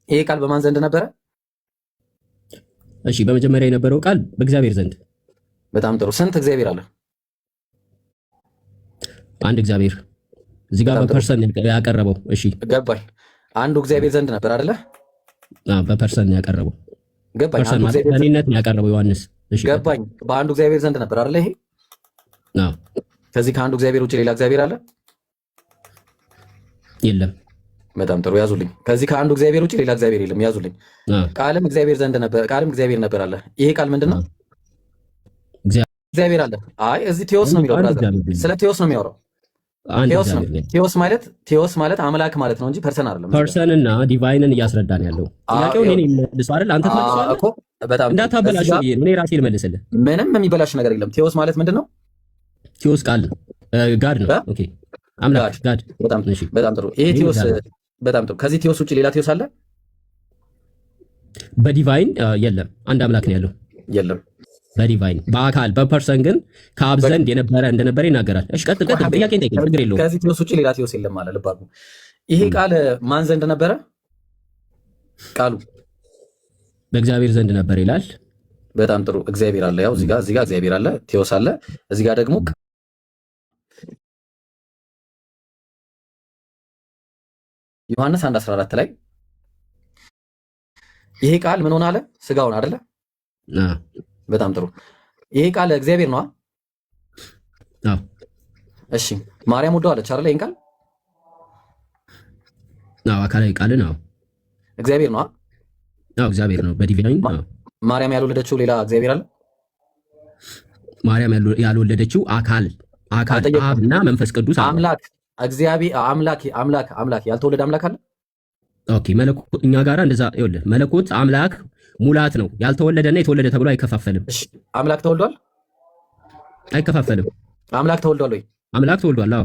ይሄ ቃል በማን ዘንድ ነበረ? እሺ በመጀመሪያ የነበረው ቃል በእግዚአብሔር ዘንድ። በጣም ጥሩ። ስንት እግዚአብሔር አለ? አንድ እግዚአብሔር። እዚህ ጋር በፐርሰን ያቀረበው። እሺ ገባኝ። አንዱ እግዚአብሔር ዘንድ ነበር አይደለ? በፐርሰን ያቀረበው። ገባኝ። ፐርሰን ማለት እኔነት ያቀረበው ዮሐንስ። እሺ ገባኝ። በአንዱ እግዚአብሔር ዘንድ ነበር አይደለ? ይሄ ከዚህ ከአንዱ እግዚአብሔር ውጭ ሌላ እግዚአብሔር አለ? የለም። በጣም ጥሩ ያዙልኝ። ከዚህ ከአንዱ እግዚአብሔር ውጭ ሌላ እግዚአብሔር የለም። ያዙልኝ። ቃልም እግዚአብሔር ዘንድ ነበር፣ ቃልም እግዚአብሔር ነበር አለ። ይሄ ቃል ምንድን ነው? እግዚአብሔር አለ። አይ እዚህ ቴዎስ ነው የሚለው። ስለ ቴዎስ ነው የሚያወራው። ቴዎስ ማለት አምላክ ማለት ነው እንጂ ፐርሰን አይደለም። ፐርሰን እና ዲቫይንን እያስረዳን ያለው ጥያቄውን እኔ መልሰው አይደል? አንተ መልሰዋል እኮ በጣም እንዳታበላሽው ብዬ እኔ ራሴ ልመልስልህ። ምንም የሚበላሽ ነገር የለም። ቴዎስ ማለት ምንድን ነው? ቴዎስ ቃል ነው፣ ጋድ ነው። ኦኬ አምላክ ጋድ። በጣም ጥሩ። ይሄ ቴዎስ በጣም ጥሩ። ከዚህ ቴዎስ ውጭ ሌላ ቴዎስ አለ? በዲቫይን የለም፣ አንድ አምላክ ነው ያለው። የለም በዲቫይን በአካል በፐርሰን ግን ከአብ ዘንድ የነበረ እንደነበረ ይናገራል። እሺ ቀጥል፣ ጥያቄን ጠይቀኝ፣ ችግር የለውም። ከዚህ ቴዎስ ውጭ ሌላ ቴዎስ የለም ማለት ልብ አድርጉ። ይሄ ቃል ማን ዘንድ ነበረ? ቃሉ በእግዚአብሔር ዘንድ ነበር ይላል። በጣም ጥሩ። እግዚአብሔር አለ። ያው እዚህ ጋር እግዚአብሔር አለ፣ ቴዎስ አለ። እዚህ ጋር ደግሞ ዮሐንስ 1:14 ላይ ይሄ ቃል ምን ሆነ አለ? ስጋውን አይደለ? በጣም ጥሩ። ይሄ ቃል እግዚአብሔር ነው። አዎ። እሺ ማርያም ወደዋለች አይደለ? ይሄን ቃል አዎ፣ አካላዊ ቃል ነው። እግዚአብሔር ነው። አዎ፣ እግዚአብሔር ነው በዲቫይን። ማርያም ያልወለደችው ሌላ እግዚአብሔር አለ? ማርያም ያልወለደችው አካል አብና መንፈስ ቅዱስ አምላክ እግዚአብሔር አምላክ ያልተወለደ አምላክ አለ? ኦኬ መለኮት እኛ ጋር እንደዛ ይኸውልህ፣ መለኮት አምላክ ሙላት ነው። ያልተወለደና የተወለደ ተብሎ አይከፋፈልም። እሺ አምላክ ተወልዷል? አይከፋፈልም። አምላክ ተወልዷል ወይ? አምላክ ተወልዷል። አዎ።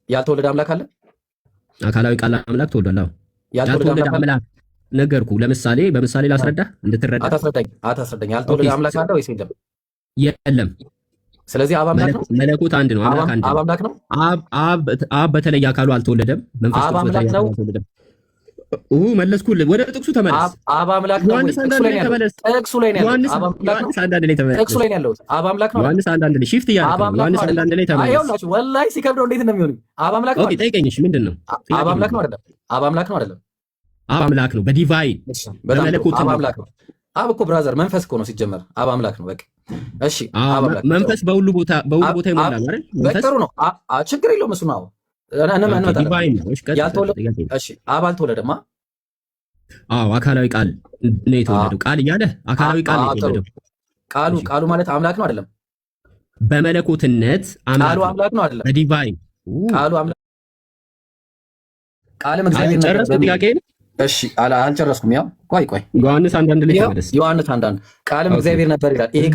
ያልተወለደ አምላክ አለ? አካላዊ ቃል አምላክ ተወልዷል። አዎ። ያልተወለደ አምላክ ነገርኩ። ለምሳሌ በምሳሌ ላስረዳ እንድትረዳ። አታስረዳኝ። ያልተወለደ አምላክ አለ ወይስ የለም? የለም። ስለዚህ አብ አምላክ ነው። መለኮት አንድ ነው። አምላክ አንድ ነው። አብ አምላክ ነው። አብ በተለየ አካሉ አልተወለደም። መንፈስ ቅዱስ በተለየ አካሉ አልተወለደም። መለስኩልህ። ወደ ጥቅሱ ተመለስ። አብ አምላክ ነው። ጥቅሱ ላይ ነው ያለው። አብ አምላክ ነው። ጥቅሱ ላይ ነው ያለው። አብ አምላክ ነው። ዮሐንስ 1:1 ላይ ሽፍት እያደረገ ነው። ዮሐንስ 1:1 ላይ ተመለስ። አይውላችሁ ወላሂ ሲከብደው እንዴት ነው የሚሆነው? አብ አምላክ ነው። ኦኬ ጠይቀኝ። እሺ ምንድን ነው? አብ አምላክ ነው አይደለም? አብ አምላክ ነው አይደለም? አብ አምላክ ነው በዲቫይን በመለኮት አብ አምላክ ነው። አብ እኮ ብራዘር መንፈስ እኮ ነው ሲጀመር። አብ አምላክ ነው በቃ። እሺ አብ አምላክ መንፈስ በሁሉ ቦታ ይሞላል አይደል? መንፈስ ጥሩ ነው። ችግር የለውም እሱ ነው። እሺ አብ አልተወለደማ። አዎ አካላዊ ቃል ነው የተወለደው። ቃል እያለ አካላዊ ቃል ነው የተወለደው። ቃሉ ማለት አምላክ ነው አይደለም? በመለኮትነት አምላክ ነው አይደለም? በዲቫይን ቃሉ አምላክ ቃልም እግዚአብሔር ጨረስኩ ጥያቄን። እሺ አልጨረስኩም። ያው ቆይ ዮሐንስ 1:1 ላይ ተመለስ። ዮሐንስ 1:1 ቃልም እግዚአብሔር ነበር ይላል። ይሄ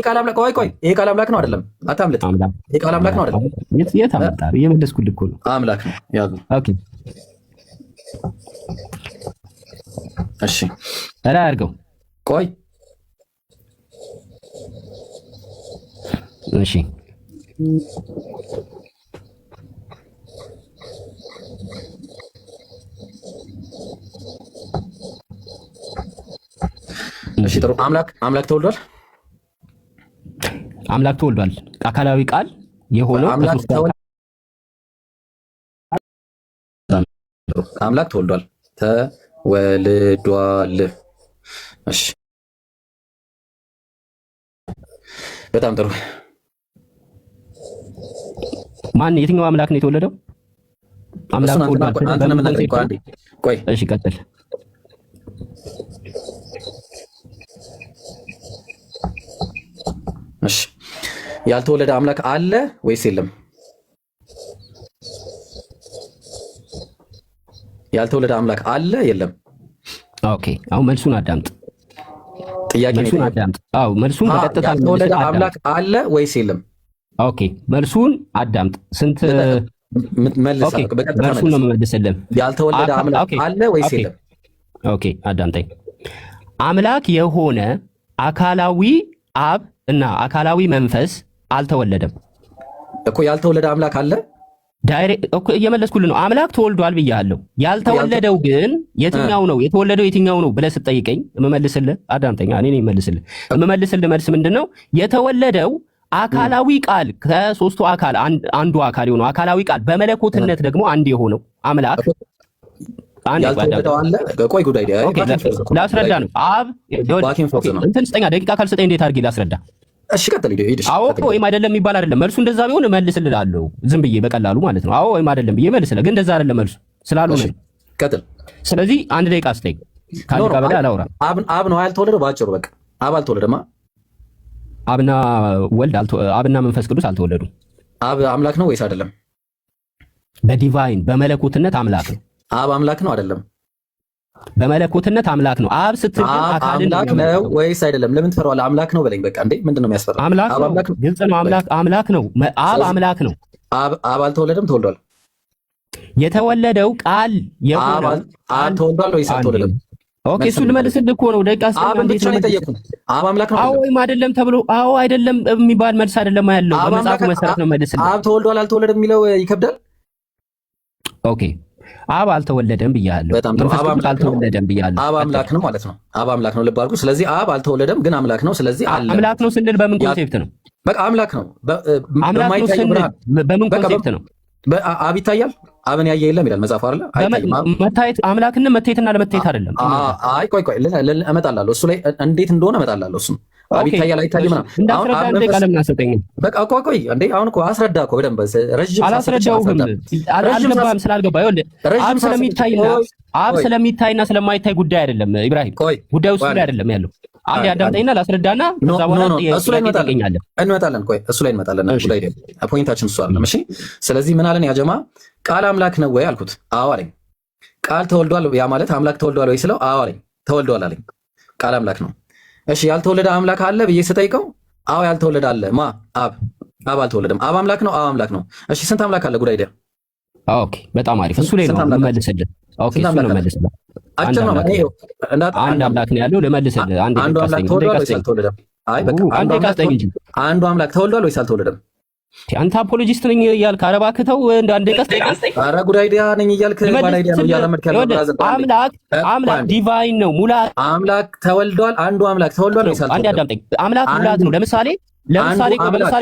ቃል አምላክ ይሄ ቃል አምላክ ነው አይደለም? አታምልጥ። ይሄ ቃል አምላክ ነው አይደለም? የት አመጣ? እየመለስኩልህ እኮ ነው። አምላክ ነው። ያዙ። ኦኬ እሺ አላ አድርገው። ቆይ እሺ እሺ ጥሩ። አምላክ ተወልዷል። አምላክ ተወልዷል። አካላዊ ቃል የሆነው አምላክ ተወልዷል። ተወልዷል። እሺ በጣም ጥሩ። ማን የትኛው አምላክ ነው የተወለደው? አምላክ ተወልዷል። ቆይ እሺ ቀጥል። እሺ ያልተወለደ አምላክ አለ ወይስ የለም? ያልተወለደ አምላክ አለ የለም? ኦኬ አሁን መልሱን አዳምጥ። መልሱን አዳምጥ። አዎ መልሱን በቀጥታ ያልተወለደ አምላክ አለ ወይስ የለም? ኦኬ መልሱን አዳምጥ። ስንት መልስ መልሱን ነው የምመልስልህ። ያልተወለደ አምላክ አለ ወይስ የለም? ኦኬ አዳምጠኝ። አምላክ የሆነ አካላዊ አብ እና አካላዊ መንፈስ አልተወለደም እኮ። ያልተወለደ አምላክ አለ ዳይሬክት እኮ እየመለስኩልህ ነው። አምላክ ተወልዷል ብያለሁ። ያልተወለደው ግን የትኛው ነው? የተወለደው የትኛው ነው ብለህ ስጠይቀኝ የምመልስልህ፣ አዳምጠኛ፣ እኔ ነኝ የምመልስልህ። የምመልስልህ መልስ ምንድነው? የተወለደው አካላዊ ቃል ከሶስቱ አካል አንዱ አካል የሆነው አካላዊ ቃል በመለኮትነት ደግሞ አንድ የሆነው አምላክ ቆይ ጉዳይ ላስረዳ ነው። አብ እንትን ስጠኛ ደቂቃ ካልሰጠኝ እንዴት አድርጌ ላስረዳ? እሺ ቀጥል። አዎ ወይም አይደለም የሚባል አይደለም መልሱ። እንደዛ ቢሆን እመልስልሃለሁ ዝም ብዬ በቀላሉ ማለት ነው። አዎ ወይም አይደለም ብዬ እመልስልህ፣ ግን እንደዛ አይደለም መልሱ ስላልሆነ ቀጥል። ስለዚህ አንድ ደቂቃ ስጠኝ። ከአንድ ጋር በላይ አላወራም። አብ ነው ያልተወለደው ባጭሩ። በቃ አብ አልተወለደማ። አብና አብና መንፈስ ቅዱስ አልተወለዱም። አብ አምላክ ነው ወይስ አይደለም? በዲቫይን በመለኮትነት አምላክ ነው። አብ አምላክ ነው አይደለም? በመለኮትነት አምላክ ነው። አብ ስትል አካልን አምላክ ነው ወይስ አይደለም? ለምን ትፈራዋለህ? አምላክ ነው በለኝ በቃ። እንዴ ምንድነው የሚያስፈራው? አምላክ ነው። ግልጽ ነው። አምላክ ነው። አብ አምላክ ነው። አብ አልተወለደም? ተወልዷል። የተወለደው ቃል የሆነው ተወልዷል ወይስ አልተወለደም? ኦኬ እሱ ልመልስልህ እኮ ነው። ደቂቃ አብን ብቻ ነው የጠየኩህ። አብ አምላክ ነው? አዎ ወይም አይደለም ተብሎ አዎ አይደለም የሚባል መልስ አይደለም ያለው። በመጽሐፉ መሰረት ነው መልስልህ። አብ ተወልዷል አልተወለደም የሚለው ይከብዳል። ኦኬ አብ አልተወለደም ብያለሁ። መንፈስ ቅዱስ አልተወለደም ብያለሁ። አብ አምላክ ነው ማለት ነው። አብ አምላክ ነው ልብ አድርጉ። ስለዚህ አብ አልተወለደም ግን አምላክ ነው። ስለዚህ አለ። አምላክ ነው ስንል በምን ኮንሴፕት ነው? በቃ አምላክ ነው። አምላክ ነው ስንል በምን ኮንሴፕት ነው? አብ ይታያል፣ አብን ያየ የለም ይላል መጽሐፍ አይደለ? መታየት አምላክነት መታየትና ለመታየት አይደለም። አይ ቆይ እመጣላለሁ እሱ ላይ እንዴት እንደሆነ እመጣላለሁ። እሱም አብ ይታያል አይታይም ምናምን እንዳስረዳ እንደ ቃለም እናሰጠኝ። በቃ ቆይ እንዴ አሁን እኮ አስረዳ እኮ በደንብ ረጅም አላስረዳውም። አልገባህም ስላልገባ ይኸውልህ አብ ስለሚታይና ስለማይታይ ጉዳይ አይደለም ኢብራሂም፣ ጉዳዩ እሱ ላይ አይደለም ያለው። አንዴ አዳምጠኝና ላስረዳና ከዛ በኋላ እሱ ላይ እንመጣለን። ቆይ እሱ ላይ እንመጣለን። ጉዳይ ፖይንታችን እሱ አይደለም። እሺ ስለዚህ ምን አለን? ያ ጀማ ቃል አምላክ ነው ወይ አልኩት። አዎ አለኝ። ቃል ተወልዷል፣ ያ ማለት አምላክ ተወልዷል ወይ ስለው አዎ አለኝ። ተወልዷል አለኝ። ቃል አምላክ ነው። እሺ ያልተወለደ አምላክ አለ ብዬ ስጠይቀው አዎ ያልተወለደ አለ። ማ አብ አልተወለደም። አብ አምላክ ነው። አዎ አምላክ ነው። እሺ ስንት አምላክ አለ? ጉዳይ ደ ኦኬ በጣም አሪፍ። እሱ ላይ ነው መልስልህ። ኦኬ እሱ ነው መልስልህ። አጭር ነው። አንድ አምላክ ነው ያለው። ልመልስልህ። አንድ አምላክ ተወልዷል ወይስ አልተወለደም? አይ በቃ አንዱ አምላክ ተወልዷል ወይስ አልተወለደም? አንተ አፖሎጂስት ነኝ እያልክ ኧረ እባክህ ተው። እንደ አንድ ቀስ ኧረ ጉዳይ ዲያ ነኝ እያልክ ጉዳይ ዲያ ነው እያለመድክ ያለው። አምላክ ዲቫይን ነው። ሙላት አምላክ ተወልዷል። አንዱ አምላክ ተወልዷል ወይስ አልተወለደም? አንዴ አዳምጠኝ። አምላክ ሙላት ነው። ለምሳሌ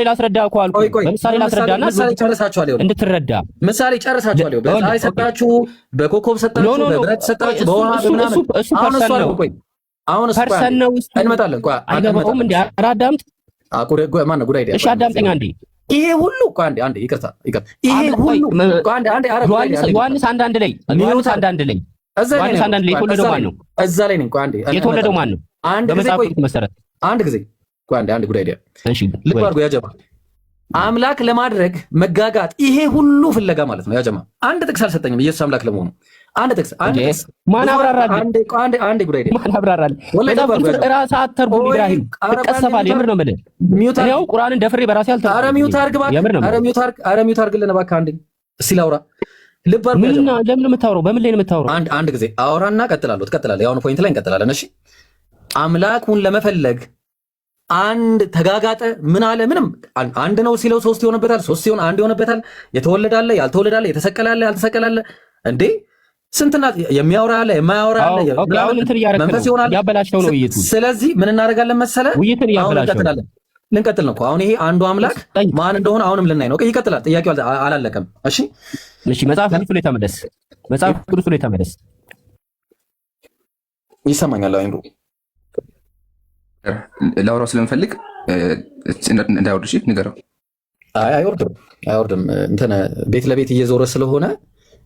ላስረዳ እኮ አልኩህ። በምሳሌ ላስረዳና እንድትረዳ ምሳሌ ጨርሳችኋል። በፀሐይ ሰጣችሁ፣ በኮከብ ሰጣችሁ፣ በብረት ሰጣችሁ፣ በውሃ በምናምን እሱ ፐርሰን ነው። አሁን ፐርሰን ነው። እንመጣለን። ቆይ አይገባውም እንዴ? ኧረ አዳምጥ። ማነው ጉዳይ ዲያ? እሺ አዳምጠኝ አንዴ። ይሄ ሁሉ አንዴ ይቅርታ ይሄ ሁሉ አንዴ ዮሐንስ አንዳንድ ላይ ዮሐንስ አንዳንድ ላይ የተወለደው ማን ነው? እዛ ላይ ነኝ። ቆይ አንዴ የተወለደው ማን ነው? በመጽሐፍ ቅዱስ መሰረት አንድ ጊዜ ቆይ አንድ ጉዳይ ዲያ ልብ አድርጎ ያጀማ አምላክ ለማድረግ መጋጋጥ ይሄ ሁሉ ፍለጋ ማለት ነው። ያጀማ አንድ ጥቅስ አልሰጠኝም ኢየሱስ አምላክ ለመሆኑ። አንድ ጥቅስ ማን አብራራል? አንዴ ጉዳይ ዲያ ማን አብራራል? በጣም ቅዱስ ራስህ አተርጉም ኢብራሂም ትቀሰፋለህ። የምር ነው የምልህ። እኔው ቁርአንን ደፍሬ በራሴ አልተረጉም። ኧረ ሚውት አድርግ እባክህ። ኧረ ሚውት አድርግልን እባክህ። አንዴ እስኪ ላውራ። ልብ አድርግ። ለምን የምታወራው? በምን ላይ ነው የምታወራው? አንድ ጊዜ አውራና ቀጥላለሁ። ትቀጥላለህ። ያሁኑ ፖይንት ላይ እንቀጥላለን። እሺ አምላኩን ለመፈለግ አንድ ተጋጋጠ ምን አለ? ምንም አንድ ነው ሲለው ሶስት ይሆንበታል፣ ሶስት ሲሆን አንድ ይሆንበታል። የተወለደ አለ፣ ያልተወለደ አለ፣ የተሰቀለ አለ፣ ያልተሰቀለ አለ። እንዴ ስንትና የሚያወራ አለ፣ የማያወራ አለ፣ መንፈስ ይሆናል። ያበላሽው ነው ውይይቱ። ስለዚህ ምን እናደርጋለን መሰለ? ውይይቱን ያበላሽው ልንቀጥል ነው እኮ አሁን። ይሄ አንዱ አምላክ ማን እንደሆነ አሁንም ልናይ ነው። ይቀጥላል። ጥያቄው አላለቀም። እሺ መጽሐፍ ቅዱስ ላይ ተመለስ። መጽሐፍ ቅዱስ ላይ ተመለስ። ይሰማኛል አይንዱ ላውራው ስለምፈልግ እንዳይወርድ እሺ ንገረው። አይወርድም። እንትን ቤት ለቤት እየዞረ ስለሆነ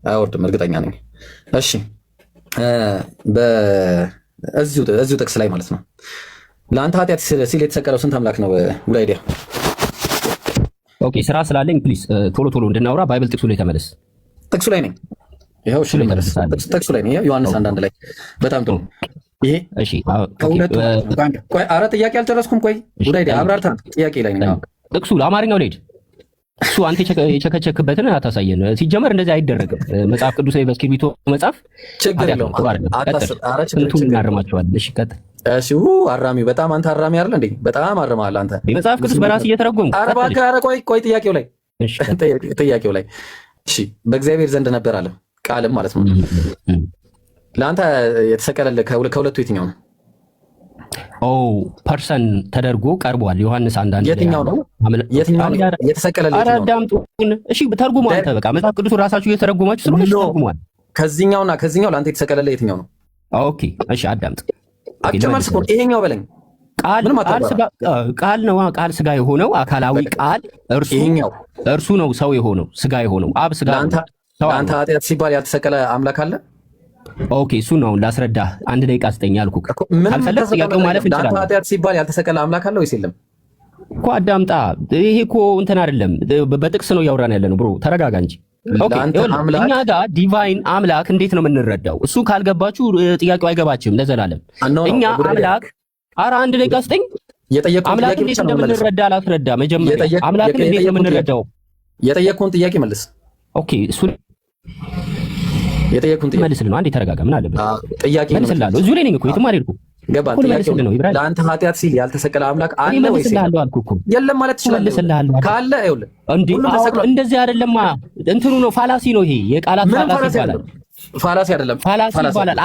አይወርድም፣ እርግጠኛ ነኝ። እሺ እዚሁ ጥቅስ ላይ ማለት ነው። ለአንተ ኃጢአት ሲል የተሰቀለው ስንት አምላክ ነው? ጉዳይዲያ ኦኬ፣ ስራ ስላለኝ ፕሊዝ ቶሎ እንድናወራ ባይብል ጥቅሱ ላይ ተመለስ። ጥቅሱ ላይ ነኝ። ይኸው እሺ፣ ጥቅሱ ላይ ነኝ። ዮሐንስ አንዳንድ ላይ በጣም ጥሩ። ይሄ እሺ፣ ቆይ ኧረ ጥያቄ አልጨረስኩም። ቆይ ጉዳይዲያ አብራርታ። ጥያቄ ላይ ነኝ። ጥቅሱ ለአማርኛው ልሄድ። እሱ አንተ የቸከቸክበትን አታሳየን። ሲጀመር እንደዚህ አይደረግም። መጽሐፍ ቅዱስ ላይ በእስክሪብቶ መጽሐፍ ችግር የለውም። ስንቱን እናርማቸዋለን። እሺ ቀጥል። እሺ አራሚ በጣም አንተ አራሚ አይደል እንዴ? በጣም አርመሃል አንተ። መጽሐፍ ቅዱስ በራስ እየተረጎምኩ። ኧረ እባክህ ኧረ ቆይ ጥያቄው ላይ እሺ በእግዚአብሔር ዘንድ ነበር አለ ቃልም ማለት ነው። ለአንተ የተሰቀለልህ ከሁለቱ የትኛው ነው? ፐርሰን ተደርጎ ቀርቧል። ዮሐንስ አንዳንድ የትኛው ነው የተሰቀለልህ? ኧረ አዳምጡን እሺ። ተርጉሙ አንተ በቃ መጽሐፍ ቅዱስ ራሳችሁ እየተረጎማችሁ ስለሆነ ተርጉሟል። ከዚህኛውና ከዚህኛው ለአንተ የተሰቀለልህ የትኛው ነው? ኦኬ እሺ አዳምጥ። አጭር መልስ እኮ ይሄኛው በለኝ። ቃል ነው። ቃል ስጋ የሆነው አካላዊ ቃል እርሱ ነው ሰው የሆነው ስጋ የሆነው አብ ስጋ። ለአንተ ኃጢአት ሲባል ያልተሰቀለ አምላክ አለ? ኦኬ እሱን ነው ላስረዳህ። አንድ ደቂቃ ስጠኝ አልኩህ። ካልፈለግህ ጥያቄው ማለፍ እንችላለን። ለአንተ ኃጢአት ሲባል ያልተሰቀለ አምላክ አለ ወይስ የለም እኮ? አዳምጣ። ይሄ እኮ እንትን አይደለም፣ በጥቅስ ነው እያወራን ያለ ነው። ብሮ ተረጋጋ እንጂ። እኛ ጋር ዲቫይን አምላክ እንዴት ነው የምንረዳው? እሱ ካልገባችሁ ጥያቄው አይገባችም ለዘላለም። እኛ አምላክ አንድ ደቂቃ ስጠኝ። አምላክ እንዴት እንደምንረዳ ላስረዳ። መጀመሪያ አምላክን እንዴት ነው የምንረዳው? የጠየቅኩህን ጥያቄ መልስ። ኦኬ እሱ የጠየኩን ጥያቄ መልስልህ ነው። አንዴ ተረጋጋ። ምን አለበት? ጥያቄ መልስልሃለሁ። እዚሁ ላይ ነኝ እኮ የትም አልሄድኩም። ገባን? ጥያቄው ለአንተ ኃጢአት ሲል ያልተሰቀለ አምላክ አለ ወይስ መልስልሃለሁ አልኩህ እኮ። የለም ማለት ትችላለህ። መልስልሃለሁ ካለ ይኸውልህ፣ እንደዚህ አይደለማ። እንትኑ ነው ፋላሲ ነው ይሄ። የቃላት ፋላሲ ይባላል። ፋላሲ አይደለም፣ ፋላሲ ይባላል።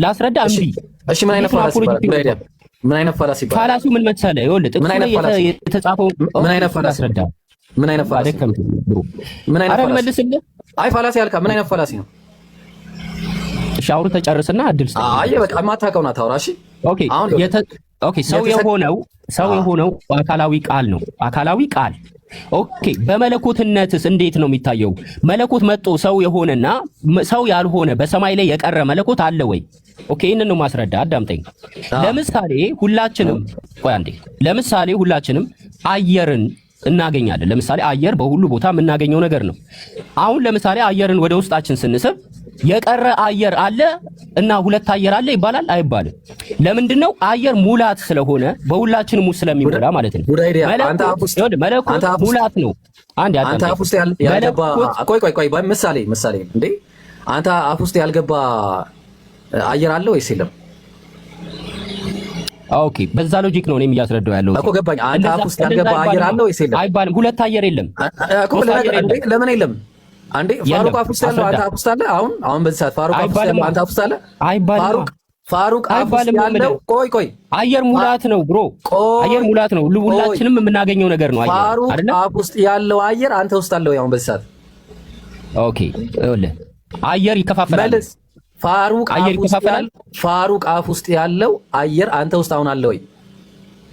ላስረዳ እምቢ። እሺ ምን አይነት ፋላሲ ይባላል? ምን አይነት ፋላሲ ይባላል? ፋላሲው ምን መሰለህ? ይኸውልህ ጥቅሱ ላይ የተጻፈው ምን አይነት ፋላሲ አስረዳ። ምን አይነት ፋላሲ? ምን አይነት ፋላሲ? መልስልህ። አይ ፋላሲ ያልካ ምን አይነት ፋላሲ ነው? እሺ አውሩ ተጨርስና እድል ስጥ። አይ በቃ የማታውቀውን አታውራ። እሺ ኦኬ ኦኬ። ሰው የሆነው አካላዊ ቃል ነው። አካላዊ ቃል ኦኬ። በመለኮትነትስ እንዴት ነው የሚታየው? መለኮት መጥቶ ሰው የሆነና ሰው ያልሆነ በሰማይ ላይ የቀረ መለኮት አለ ወይ? ኦኬ ይሄንን ነው ማስረዳ። አዳምጠኝ። ለምሳሌ ሁላችንም አየርን እናገኛለን። ለምሳሌ አየር በሁሉ ቦታ የምናገኘው ነገር ነው። አሁን ለምሳሌ አየርን ወደ ውስጣችን ስንስብ የቀረ አየር አለ እና ሁለት አየር አለ ይባላል አይባልም? ለምንድን ነው? አየር ሙላት ስለሆነ በሁላችንም ውስጥ ስለሚሞላ ማለት ነው። መለኮት ሙላት ነው። አንድ አንተ አፍ ውስጥ ያልገባ ቆይ ምሳሌ እንዴ አንተ አፍ ውስጥ ያልገባ አየር አለ ወይስ የለም? ኦኬ በዛ ሎጂክ ነው እኔም እያስረዳው ያለው እኮ ገባኝ። አንተ አፍ ውስጥ ያልገባ አየር አለ ወይስ የለም? አይባልም። ሁለት አየር የለም እኮ ለምን የለም? አንዴ ፋሩቅ አፍ ውስጥ ያለው አንተ አፍ ውስጥ አለ። አሁን በዚህ ሰዓት ፋሩቅ አፍ ውስጥ ያለው አንተ አፍ ውስጥ አለ። ፋሩቅ አፍ ውስጥ ያለው ቆይ አየር ሙላት ነው ብሮ። አየር ሙላት ነው። ሁላችንም የምናገኘው ነገር ነው አየር አይደል? ፋሩቅ አፍ ውስጥ ያለው አየር አንተ ውስጥ አለው አሁን በዚህ ሰዓት። ኦኬ ይኸውልህ አየር ይከፋፈላል። ፋሩቅ አፍ ውስጥ ያለው አየር አንተ ውስጥ አሁን አለ ወይ?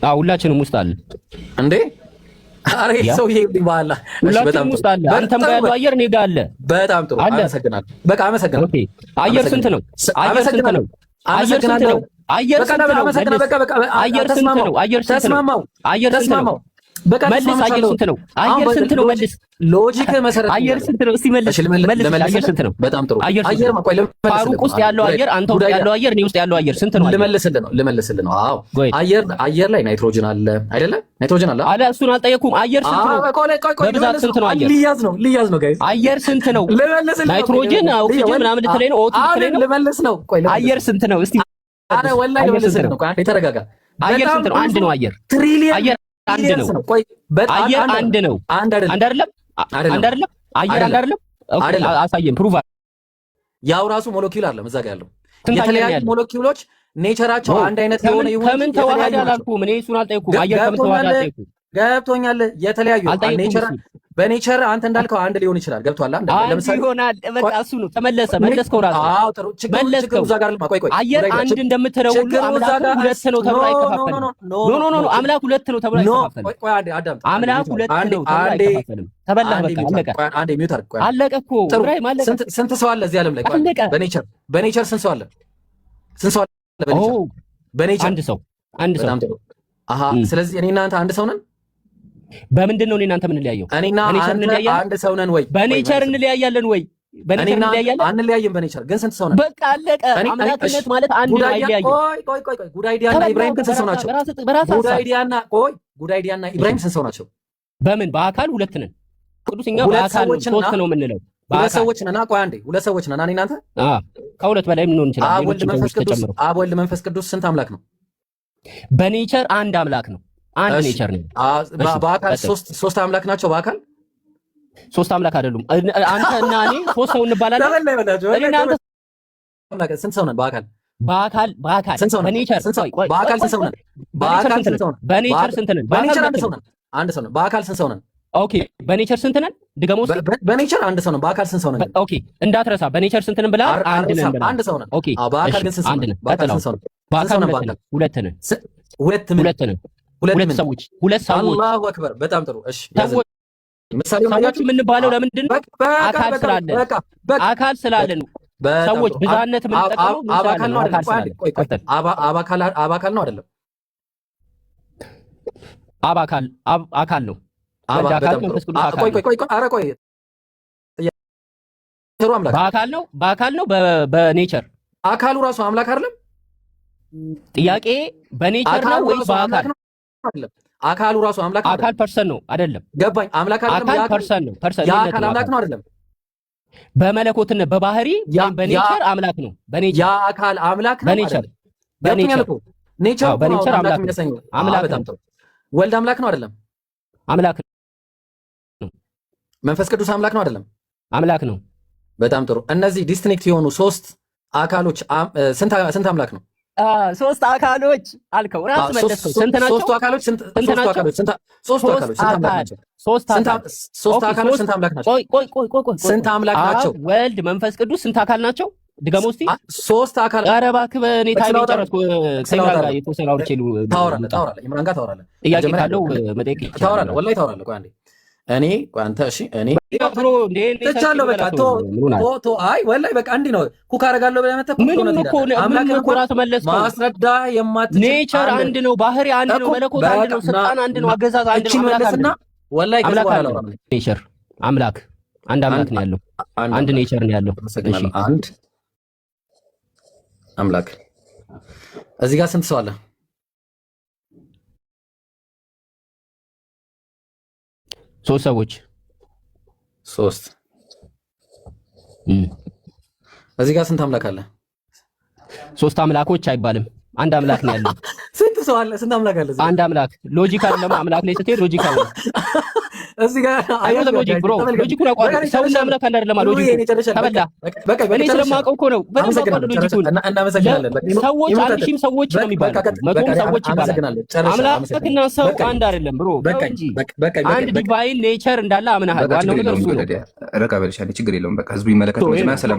አዎ ሁላችንም ውስጥ አለ እንዴ? አሬ ሰው ይሄ ይባላ ሁላችንም ውስጥ አለ። አንተም ጋር ያለው አየር እኔ ጋር አለ። በጣም ጥሩ አመሰግናለሁ። በቃ አመሰግናለሁ። ኦኬ አየር ስንት ነው? አየር ስንት ነው? አየር ስንት ነው? አየር ስንት ነው? አየር ስንት ነው? አየር ስንት ነው? በቃ መልስ። አየር ስንት ነው? አየር ስንት ነው? መልስ። ሎጂክ መሰረት አየር ስንት ነው? እስቲ መልስ። አየር ስንት ነው? በጣም ጥሩ። አየር ፋሩቅ ውስጥ ያለው አየር፣ አንተ ውስጥ ያለው አየር፣ እኔ ውስጥ ያለው አየር ስንት ነው? ልመልስልህ ነው። አዎ አየር ላይ ናይትሮጅን አለ አይደለ? ናይትሮጅን አለ አለ። እሱን አልጠየኩም። አየር ስንት ነው? በብዛት ስንት ነው? አየር ሊያዝ ነው ጋይስ። አየር ስንት ነው? ናይትሮጅን፣ ኦክሲጅን ምናምን ልትለኝ ነው? ኦቱ ልትለኝ ነው? ልመልስ ነው። አየር ስንት ነው? እስቲ አረ ወላሂ ልመልስልህ ነው። ቆይ ተረጋጋ። አየር ስንት ነው? አንድ ነው። አየር ትሪሊየን አንድ ነው። አየር አንድ ነው። አንድ አይደለም። አየር አንድ አይደለም። አሳየን። ፕሩቭ ያው ራሱ ሞለኪውል አይደለም እዛ ጋር ያለው የተለያዩ ሞለኪውሎች ኔቸራቸው አንድ አይነት የሆነ ይሁን ከምን ተዋሃደ አላልኩም። እኔ እሱን አልጠየኩም። አየር ከምን ተዋሃደ አልጠየኩም። ገብቶኛል። የተለያዩ ኔቸር በኔቸር አንተ እንዳልከው አንድ ሊሆን ይችላል። ገብቷል። ለምሳሌ ይሆናል። በቃ እሱ ነው። መለስከው ራሱ። አዎ ጥሩ። ችግሩ እዛ ጋር ቆይ አየር አንድ እንደምትለው ሁሉ አምላክ ሁለት ነው ተብሎ አይከፋፈልም። ኖ አምላክ ሁለት ነው ተብሎ አይከፋፈልም። ቆይ አንዴ አዳምጥ። አምላክ ሁለት ነው ተብሎ አይከፋፈልም። ተበላህ። በቃ አለቀ። አንዴ ሚውት አድርግ። ቆይ አለቀ እኮ ኢብራሂም አለቀ። ስንት ሰው አለ እዚህ ዓለም ላይ? በኔቸር ስንት ሰው አለ? በኔቸር አንድ ሰው። አሃ ስለዚህ እኔ እና አንተ አንድ ሰው ነን። በምንድን ነው እኔ እናንተ የምንለያየው? እኔና አንድ ሰው ነን ወይ? በኔቸር እንለያያለን ወይ? በኔቸር እንለያያለን? አንለያይም። በኔቸር ግን ስንት ሰው ነን? በቃ አለቀ። አምላክነት ማለት አንድ ነው፣ አይለያይም። ቆይ ጉዳይዲያና ኢብራሂም ግን ስንት ሰው ናቸው? ጉዳይዲያና ኢብራሂም ስንት ሰው ናቸው? በምን በአካል ሁለት ነን። ቅዱስ እኛ በአካል ሶስት ነው የምንለው። ሁለት ሰዎች ነን። ቆይ አንዴ ሁለት ሰዎች ነን እኔ እናንተ። ከሁለት በላይ ምን ሆን ይችላል? አብ ወልድ መንፈስ ቅዱስ ስንት አምላክ ነው? በኔቸር አንድ አምላክ ነው። አንድ ኔቸር ነው። በአካል ሶስት አምላክ ናቸው። በአካል ሶስት አምላክ አይደሉም። አንተ እና እኔ ሶስት ሰው እንባላለን። እኔና አንተ ስንት ሰው ነን? በአካል በኔቸር በአካል ስንት ሰው ነን? በኔቸር ስንት ነን? በኔቸር አንድ ሰው ነን። በአካል ስንት ሰው ነን? ኦኬ በኔቸር ስንት ነን? ድገመው እስኪ። በኔቸር አንድ ሰው ነን። በአካል ስንት ሰው ነን? ኦኬ እንዳትረሳ። በኔቸር ስንት ነን ብለሃል? አንድ ነን ብለሃል። አንድ ሰው ነን። ኦኬ በአካል ግን ስንት ሰው ነን? በአካል ስንት ሰው ነን? በአካል ሁለት ነን። ሁለት ሰዎች። አላሁ አክበር። በጣም ጥሩ። እሺ ሰዎች የምንባለው ለምንድን ነው? አካል ስላለን ነው። ሰዎች ብዛነት የምንጠቀመው አባካል ነው አይደለም? አባካል ነው አይደለም? አካል ነው። በአካል ነው። በኔቸር አካሉ ራሱ አምላክ አይደለም? ጥያቄ በኔቸር ነው ወይስ በአካል? አካሉ ራሱ አምላክ አካል ፐርሰን ነው አይደለም? ገባኝ። አምላክ አይደለም። አካል ፐርሰን ነው። የአካል አምላክ ነው አይደለም? በመለኮትነት በባህሪ ወይም በኔቸር አምላክ ነው። በኔቸር ያ አካል አምላክ ነው። በኔቸር ኔቸር በኔቸር አምላክ ነው። አምላክ በጣም ጥሩ። ወልድ አምላክ ነው አይደለም? አምላክ ነው። መንፈስ ቅዱስ አምላክ ነው አይደለም? አምላክ ነው። በጣም ጥሩ። እነዚህ ዲስቲንክት የሆኑ ሶስት አካሎች ስንት አምላክ ነው? ሶስት አካሎች አልከው ራስ መለስከው። ስንት ናቸው? ሶስት አካሎች ስንት አምላክ ናቸው? ስንት አምላክ ናቸው? ወልድ መንፈስ ቅዱስ ስንት አካል ናቸው? ድገሞ እስቲ። ሶስት አካል። ኧረ እባክህ በእኔ ታይም ጨረስኩ። ከኢምራን ጋር የተወሰነ አውርቼ ታወራለህ። ኢምራን ጋር ታወራለህ። ጥያቄ ካለው መጠየቅ ይችላል። ታወራለህ፣ ወላሂ ታወራለህ። ቆይ አንዴ እኔ አንተ እሺ፣ እኔ ተቻለው በቃ ቶ አይ ወላሂ በቃ እንዲህ ነው። ኩክ አደርጋለሁ ብለህ መተህ አምላክ ነው ራስ መለስከው። ማስረዳ የማትችል ኔቸር አንድ ነው፣ ባህሪ አንድ ነው፣ መለኮት አንድ ነው፣ ስልጣን አንድ ነው፣ አገዛዝ አንድ ነው። አምላክ አንድ ነው። ወላሂ ኔቸር አምላክ አንድ አምላክ ነው ያለው። አንድ ኔቸር ነው ያለው። እሺ አንድ አምላክ። እዚህ ጋር ስንት ሰው አለ? ሶስት ሰዎች። ሶስት። እዚህ ጋር ስንት አምላክ አለ? ሶስት አምላኮች አይባልም፣ አንድ አምላክ ነው ያለው። ስንት ሰው አለ? ስንት አምላክ አለ? አንድ አምላክ። ሎጂካል ለማ አምላክ ላይ ስትሄድ ሎጂካል ነው። እዚህ ጋር አይደለም ሎጂክ ብሮ፣ ሎጂኩን አቋርጥ። ሰውና አምላክ አንድ አይደለም። ሎጂኩ ተበላ። እኔ ስለማውቀው እኮ ነው። በደንብ አቋርጥ ሎጂኩን። ሰዎች አንድ ሺህም ሰዎች ነው የሚባለው፣ መቶም ሰዎች ይባላል። አምላክና ሰው አንድ አይደለም ብሮ። አንድ ዲቫይን ኔቸር እንዳለ አምናሃል። ዋናው ነገር እሱ ነው። ረጋ በልሻለሁ፣ ችግር የለውም። በቃ ህዝቡ ይመለከተው።